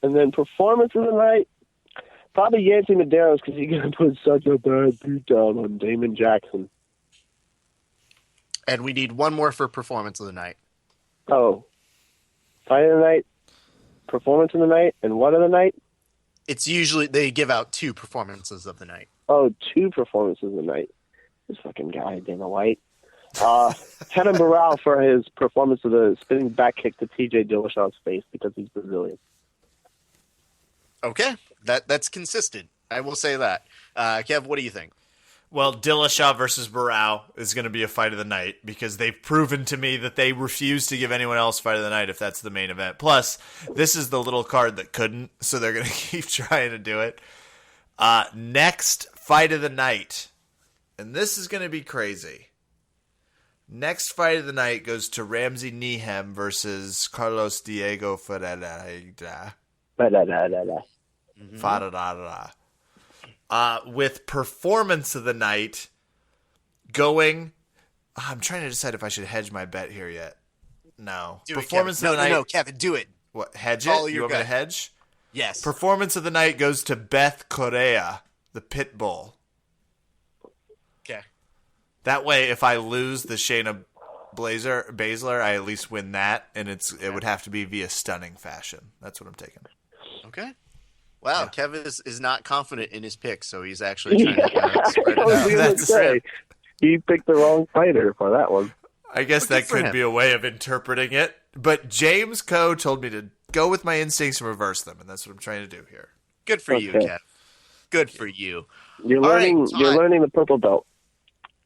And then performance of the night, probably Yancy Medeiros, because he's going to put such a bad beat down on Damon Jackson. And we need one more for performance of the night. Oh, fight of the night, performance of the night, and what of the night? It's usually they give out 2 performances of the night. Oh, 2 performances of the night. This fucking guy, Dana White. Kevin Burrell for his performance of the spinning back kick to TJ Dillashaw's face because he's Brazilian. Okay, that's consistent. I will say that. Kev, what do you think? Well, Dillashaw versus Barao is going to be a fight of the night because they've proven to me that they refuse to give anyone else fight of the night if that's the main event. Plus, this is the little card that couldn't, so they're going to keep trying to do it. Next fight of the night, and this is going to be crazy. Next fight of the night goes to Ramsey Nihem versus Carlos Diego Ferreira. With performance of the night going, I'm trying to decide if I should hedge my bet here yet. No. Performance of the night. No, Kevin, do it. What, hedge it? You want me to hedge? Yes. Performance of the night goes to Beth Correa, the pit bull. Okay. That way, if I lose the Shayna Baszler, I at least win that, and it would have to be via stunning fashion. That's what I'm taking. Okay. Wow, yeah. Kevin is not confident in his pick, so he's actually trying to spread it out. He picked the wrong fighter for that one. I guess that could be a way of interpreting it. But James Coe told me to go with my instincts and reverse them, and that's what I'm trying to do here. Good for you, Kev. Good for you. You're learning. You're learning the purple belt.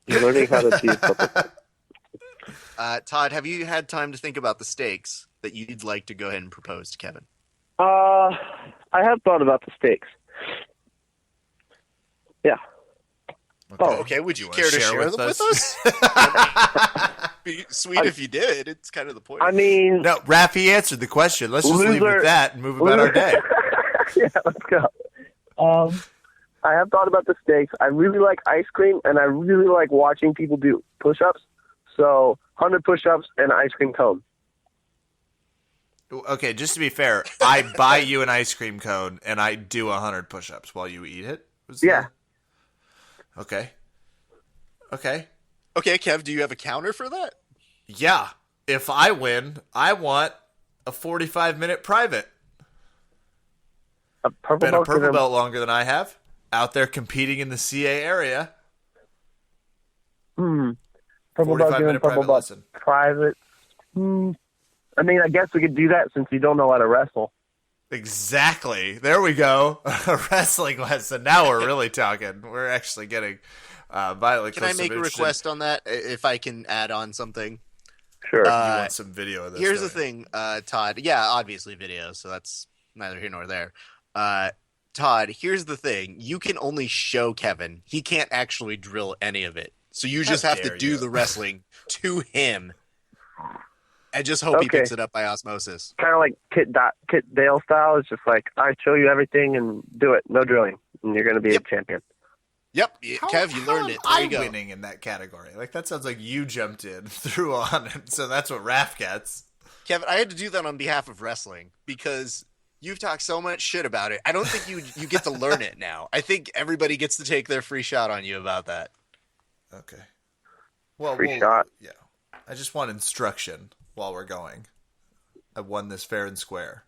You're learning how to use purple belt. Todd, have you had time to think about the stakes that you'd like to go ahead and propose to Kevin? I have thought about the stakes. Yeah. Okay. Would you care to share them with us? Be sweet if you did. It's kind of the point. I mean, no, Rafi answered the question. Let's just leave it at that and move about our day. Yeah, let's go. I have thought about the stakes. I really like ice cream, and I really like watching people do push-ups. So 100 push-ups and an ice cream cone. Okay, just to be fair, I buy you an ice cream cone, and I do 100 push-ups while you eat it? Yeah. Okay, Kev, do you have a counter for that? Yeah. If I win, I want a 45-minute private. Been a purple belt longer than I have. Out there competing in the CA area. Purple belt, 45-minute private lesson. Private. I mean, I guess we could do that since you don't know how to wrestle. Exactly. There we go. A wrestling lesson. Now we're really talking. We're actually getting violent. Can I make a request on that, if I can add on something? Sure. You want some video of this? Here's the thing, Todd. Yeah, obviously video, so that's neither here nor there. Todd, here's the thing. You can only show Kevin. He can't actually drill any of it. So you just have to do the wrestling to him. And just hope he picks it up by osmosis. Kind of like Kit Dale style. It's just like, I show you everything and do it. No drilling. And you're going to be a champion. Yep. Kev, you learned it. There you go. I'm winning in that category. Like, that sounds like you jumped in, threw on it. So that's what Raph gets. Kevin, I had to do that on behalf of wrestling because you've talked so much shit about it. I don't think you get to learn it now. I think everybody gets to take their free shot on you about that. Okay. Well, free shot? Yeah. I just want instruction while we're going. I won this fair and square.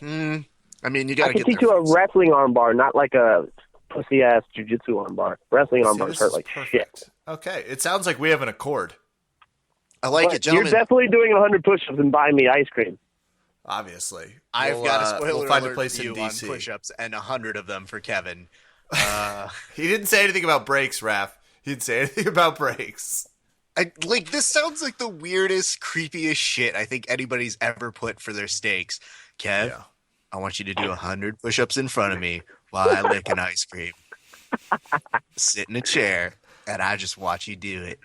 I mean, you got to get there. I can teach you a wrestling armbar, not like a pussy-ass jiu-jitsu armbar. Wrestling armbars hurt like shit. Okay. It sounds like we have an accord. I like it, gentlemen. You're definitely doing 100 push-ups and buying me ice cream. Obviously. I've got a spoiler we'll find alert a place for you in DC. On push-ups and 100 of them for Kevin. He didn't say anything about breaks, Raph. He didn't say anything about breaks. This sounds like the weirdest, creepiest shit I think anybody's ever put for their stakes. Kev, I want you to do 100 push-ups in front of me while I lick an ice cream. Sit in a chair, and I just watch you do it.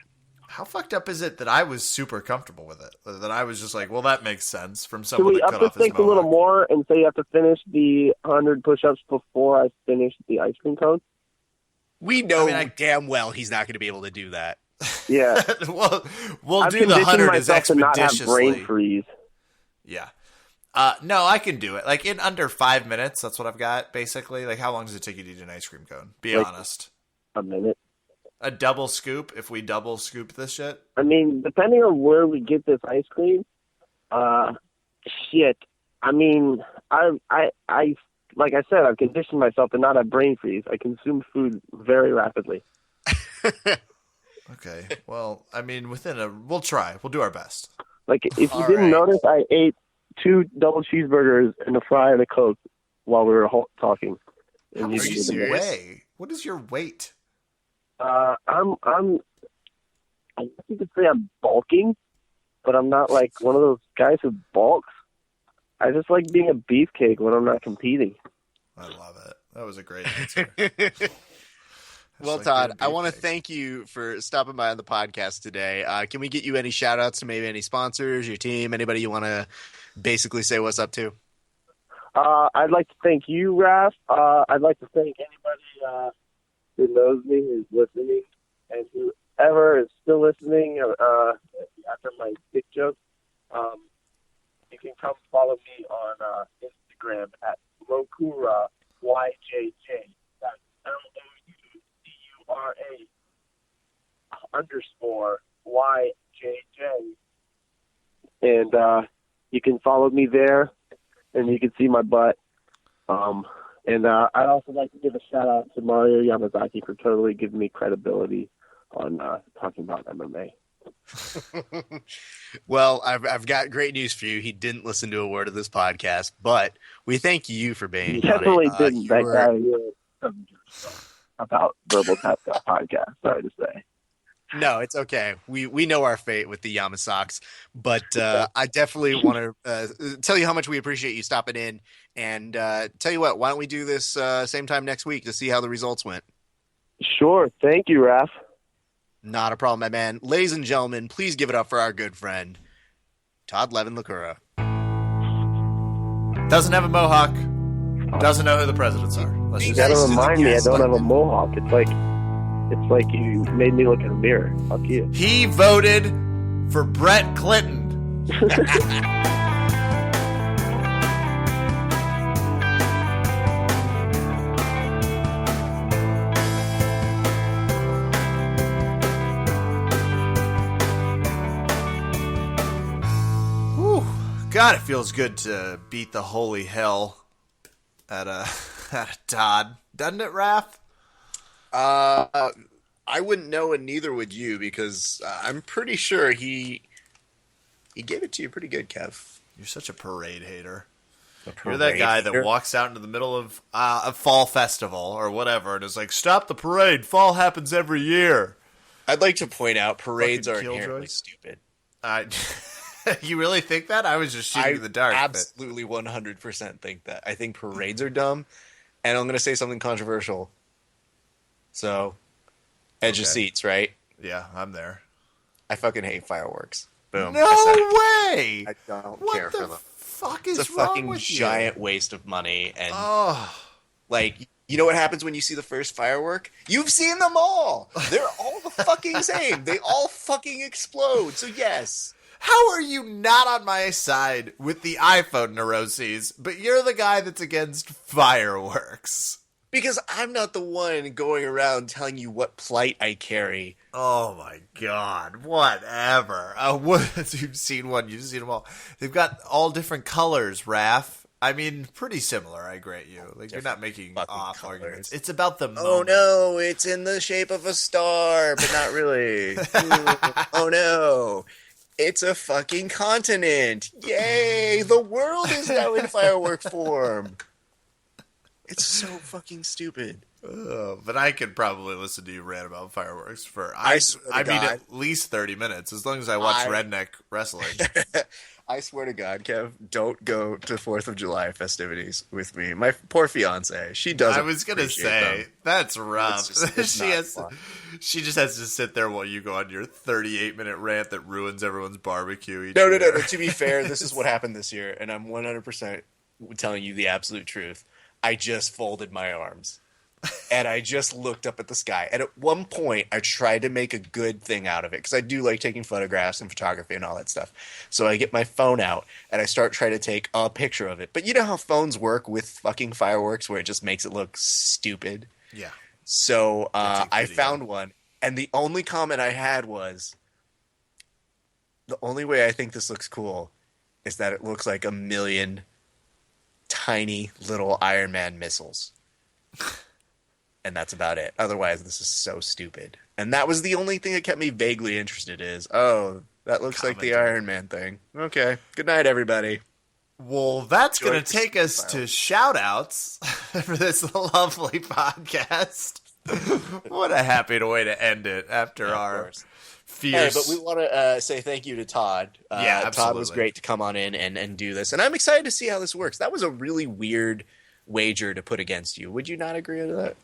How fucked up is it that I was super comfortable with it? That I was just like, well, that makes sense from Should someone we that up cut the off his stakes a little mohawk. more and say you have to finish the 100 push-ups before I finish the ice cream cone? We know I mean, damn well he's not going to be able to do that. Yeah. Well, we'll I've do the conditioned 100 as myself to not have expeditiously. brain freeze. Yeah. No, I can do it. Like in under 5 minutes, that's what I've got, basically. Like, how long does it take you to eat an ice cream cone? Be honest. A minute. A double scoop, if we double scoop this shit? I mean, depending on where we get this ice cream, shit. I mean, I like I said, I've conditioned myself to not have brain freeze. I consume food very rapidly. Okay. Well, I mean, we'll try. We'll do our best. Like, if you All didn't right. notice, I ate 2 double cheeseburgers and a fry and a Coke while we were talking. How And much Are you do you serious? weigh? What is your weight? I guess you could say I'm bulking, but I'm not like one of those guys who bulks. I just like being a beefcake when I'm not competing. I love it. That was a great answer. Well, like Todd, being a I want to beefcake. thank you for stopping by on the podcast today. Can we get you any shout outs to maybe any sponsors, your team, anybody you want to basically say what's up to? I'd like to thank you, Raph. I'd like to thank anybody who knows me, who's listening, and whoever is still listening after my dick joke. You can come follow me on Instagram at Lokura YJJ. That's LOUCURA_YJJ. And you can follow me there, and you can see my butt. And I'd also like to give a shout out to Mario Yamasaki for totally giving me credibility on talking about MMA. Well, I've got great news for you. He didn't listen to a word of this podcast, but we thank you for being He definitely on it. didn't. That guy really about Verbal Tap That podcast. Sorry to say. No, it's okay. We know our fate with the Yamasaks, but I definitely want to tell you how much we appreciate you stopping in. And tell you what, why don't we do this same time next week to see how the results went? Sure. Thank you, Raph. Not a problem, my man. Ladies and gentlemen, please give it up for our good friend, Todd Levin Lacura. Doesn't have a mohawk. Doesn't know who the presidents are. Let's You just gotta Nice to the remind me, I guest, don't have a Levin. mohawk. It's like you made me look in a mirror. Fuck you. He voted for Brett Clinton. Whew. God, it feels good to beat the holy hell at a Todd, doesn't it, Raph? I wouldn't know, and neither would you, because I'm pretty sure he gave it to you pretty good, Kev. You're such a parade hater. You're that guy that walks out into the middle of a fall festival or whatever and is like, stop the parade. Fall happens every year. I'd like to point out parades Fucking are inherently killjoys. stupid. You really think that? I was just shooting I in the dark. but- absolutely 100% think that. I think parades are dumb, and I'm going to say something controversial. So, edge of Okay. seats, right? Yeah, I'm there. I fucking hate fireworks. Boom. No I said it. way! I don't What care the for them. fuck It's is a wrong fucking with giant waste of money, and you? Oh, like, you know what happens when you see the first firework? You've seen them all. They're all the fucking same. They all fucking explode. So yes. how are you not on my side with the iPhone neuroses, but you're the guy that's against fireworks? Because I'm not the one going around telling you what plight I carry. Oh my god, whatever. You've seen one, you've seen them all. They've got all different colors, Raph. I mean, pretty similar, I grant you. Like, you're not making fucking off colors. arguments. It's about the moment. Oh no, it's in the shape of a star, but not really. Oh no, it's a fucking continent. Yay, the world is now in firework form. It's so fucking stupid. But I could probably listen to you rant about fireworks for I swear to God. at least 30 minutes, as long as I watch redneck wrestling. I swear to God, Kev, don't go to 4th of July festivities with me. My poor fiance, she doesn't. I was gonna say that's rough. It's She just has to sit there while you go on your 38-minute rant that ruins everyone's barbecue. No. To be fair, this is what happened this year, and I'm 100% telling you the absolute truth. I just folded my arms. And I just looked up at the sky. And at one point, I tried to make a good thing out of it because I do like taking photographs and photography and all that stuff. So I get my phone out and I start trying to take a picture of it. But you know how phones work with fucking fireworks where it just makes it look stupid? Yeah. So I found one. And the only comment I had was, the only way I think this looks cool is that it looks like a million tiny little Iron Man missiles. And that's about it. Otherwise, this is so stupid. And that was the only thing that kept me vaguely interested is, oh, that looks like the Iron Man thing. Okay. Good night, everybody. Well, that's going to take us to shout-outs for this lovely podcast. What a happy way to end it after our fierce... Hey, but we want to say thank you to Todd. Yeah, absolutely. Todd was great to come on in and do this. And I'm excited to see how this works. That was a really weird wager to put against you. Would you not agree with that?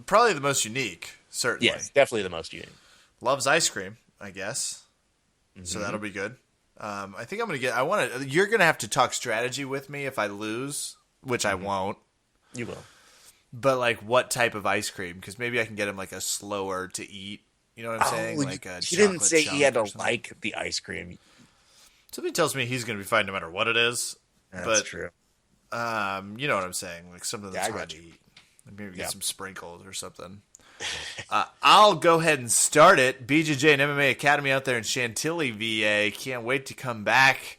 Probably the most unique, certainly. Yes, definitely the most unique. Loves ice cream, I guess. Mm-hmm. So that'll be good. I think I'm going to get... You're going to have to talk strategy with me if I lose, which I won't. You will. But, like, what type of ice cream? Because maybe I can get him, like, a slower to eat. You know what I'm saying? Like a he didn't say he had to something. like the ice cream. Something tells me he's going to be fine no matter what it is. That's true. You know what I'm saying? Like, something that's hard to eat. Maybe get some sprinkles or something. I'll go ahead and start it. BJJ and MMA Academy out there in Chantilly, VA. Can't wait to come back.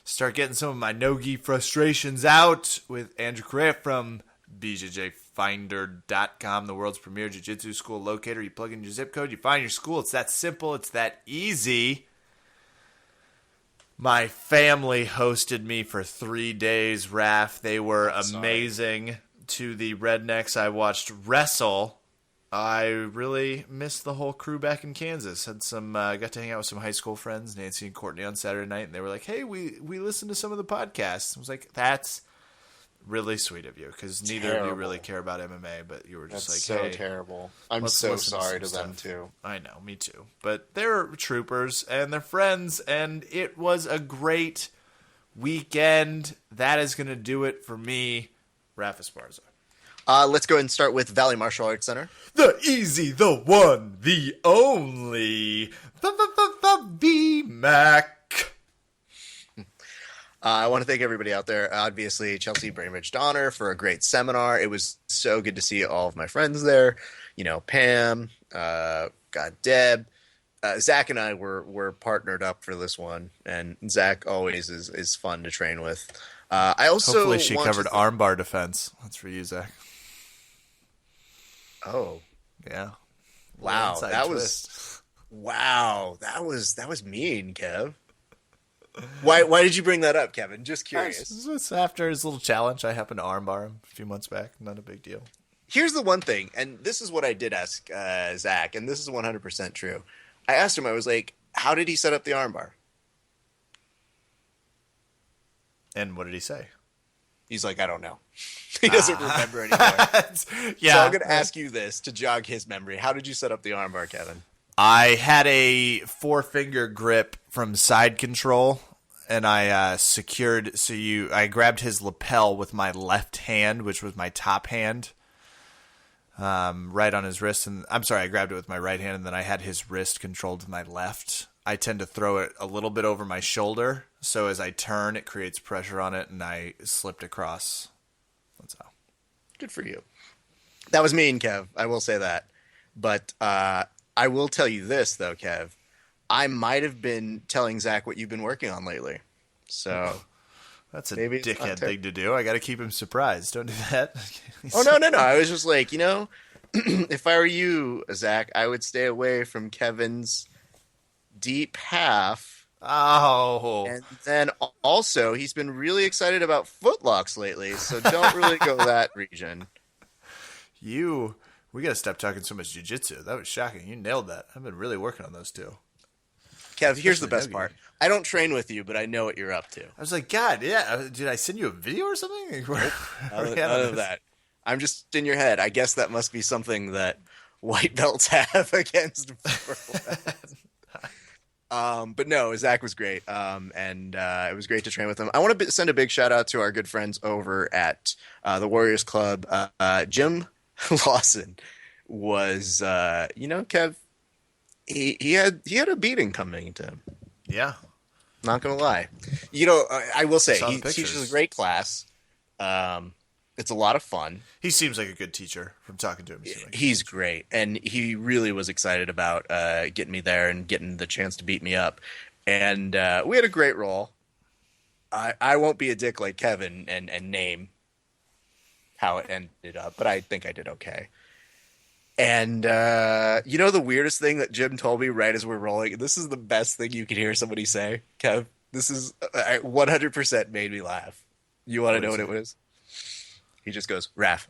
Start getting some of my no-gi frustrations out with Andrew Correa from BJJFinder.com, the world's premier jiu-jitsu school locator. You plug in your zip code, you find your school. It's that simple. It's that easy. My family hosted me for 3 days, Raph. They were amazing. To the rednecks I watched wrestle. I really missed the whole crew back in Kansas. Had some got to hang out with some high school friends, Nancy and Courtney, on Saturday night, and they were like, "Hey, we listened to some of the podcasts." I was like, "That's really sweet of you," because neither of you really care about MMA, but you were just That's like, so "Hey, terrible." I'm so sorry to them too. I know, me too. But they're troopers and they're friends, and it was a great weekend. That is going to do it for me. Raph Esparza. Let's go ahead and start with Valley Martial Arts Center. The easy, the one, the only, the V-Mac. I want to thank everybody out there. Obviously, Chelsea Brainbridge Donner for a great seminar. It was so good to see all of my friends there. You know, Pam, Deb. Zach and I were partnered up for this one, and Zach always is fun to train with. I also hopefully she covered armbar defense. That's for you, Zach. Oh, yeah! Wow, that was mean, Kev. Why did you bring that up, Kevin? Just curious. It's after his little challenge. I happened to armbar him a few months back. Not a big deal. Here's the one thing, and this is what I did ask Zach, and this is 100% true. I asked him, I was like, how did he set up the armbar? And what did he say? He's like, I don't know. He doesn't remember anymore. Yeah. So I'm going to ask you this to jog his memory. How did you set up the armbar, Kevin? I had a 4-finger grip from side control, and I secured. I grabbed his lapel with my left hand, which was my top hand, right on his wrist. And I'm sorry, I grabbed it with my right hand, and then I had his wrist controlled with my left. I tend to throw it a little bit over my shoulder, so as I turn, it creates pressure on it, and I slipped across. That's how. Good for you. That was mean, Kev. I will say that. But I will tell you this, though, Kev. I might have been telling Zach what you've been working on lately. So that's a dickhead thing to do. I got to keep him surprised. Don't do that. Oh, no. I was just like, if I were you, Zach, I would stay away from Kevin's deep half. Oh. And then also, he's been really excited about footlocks lately, so don't really go that region. we got to stop talking so much jiu-jitsu. That was shocking. You nailed that. I've been really working on those two. Kev, here's the best part. I don't train with you, but I know what you're up to. I was like, God, yeah. Did I send you a video or something? None of that. I'm just in your head. I guess that must be something that white belts have against but no, Zach was great. And it was great to train with him. I want to send a big shout out to our good friends over at the Warriors Club. Jim Lawson was, Kev, he had a beating coming to him. Yeah. Not going to lie. I will say, he teaches a great class. It's a lot of fun. He seems like a good teacher from talking to him. He's great. And he really was excited about getting me there and getting the chance to beat me up. And we had a great roll. I won't be a dick like Kevin and name how it ended up, but I think I did okay. And the weirdest thing that Jim told me right as we're rolling, this is the best thing you can hear somebody say, Kev. This is 100% made me laugh. You want to know what it was? He just goes, Raph,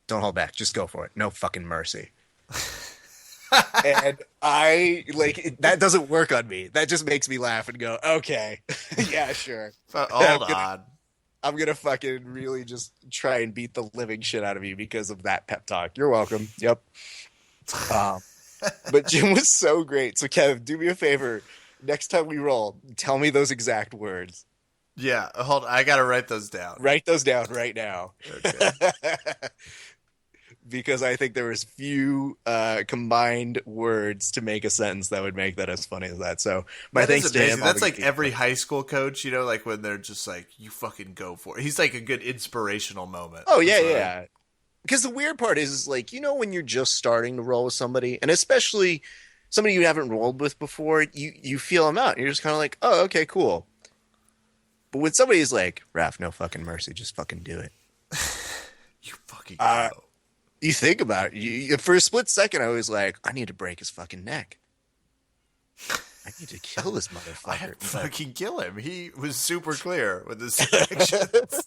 don't hold back. Just go for it. No fucking mercy. And that doesn't work on me. That just makes me laugh and go, okay, yeah, sure. Hold on. I'm going to fucking really just try and beat the living shit out of you because of that pep talk. You're welcome. Yep. But Jim was so great. So, Kev, do me a favor. Next time we roll, tell me those exact words. Yeah, hold on. I got to write those down. Write those down right now. Okay. Because I think there was few combined words to make a sentence that would make that as funny as that. So my thanks to him. That's like every high school coach, like when they're just like, you fucking go for it. He's like a good inspirational moment. Oh, yeah, yeah. Because the weird part is like, when you're just starting to roll with somebody, and especially somebody you haven't rolled with before, you feel them out. And you're just kind of like, oh, okay, cool. But when somebody's like, Raph, no fucking mercy, just fucking do it. You fucking go. You think about it. For a split second, I was like, I need to break his fucking neck. I need to kill this motherfucker. Fucking kill him. He was super clear with his actions.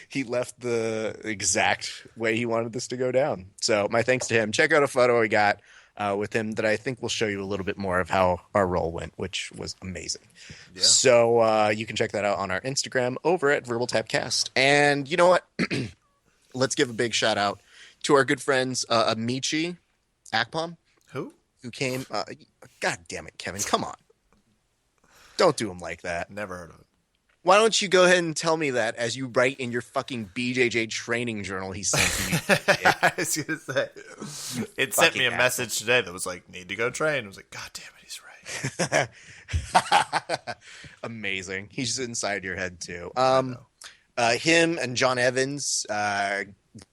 He left the exact way he wanted this to go down. So my thanks to him. Check out a photo I got with him that I think will show you a little bit more of how our roll went, which was amazing. Yeah. So you can check that out on our Instagram over at Verbal Tapcast. And you know what? Let's give a big shout out to our good friends Amici Akpom. Who came. God damn it, Kevin. Come on. Don't do him like that. Never heard of it. Why don't you go ahead and tell me that as you write in your fucking BJJ training journal he sent to you? I was going to say. It sent me a message today that was like, need to go train. I was like, God damn it, he's right. Amazing. He's inside your head, too. Him and John Evans,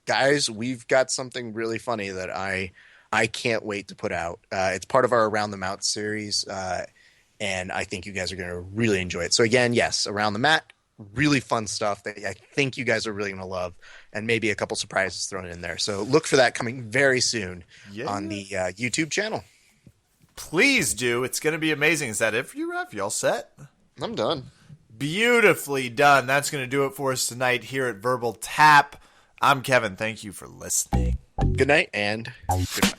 guys, we've got something really funny that I can't wait to put out. It's part of our Around the Mount series, and I think you guys are going to really enjoy it. So again, yes, Around the Mat, really fun stuff that I think you guys are really going to love, and maybe a couple surprises thrown in there. So look for that coming very soon on the YouTube channel. Please do. It's going to be amazing. Is that it for you, Raph? You all set? I'm done. Beautifully done. That's going to do it for us tonight here at Verbal Tap. I'm Kevin. Thank you for listening. Good night and goodbye.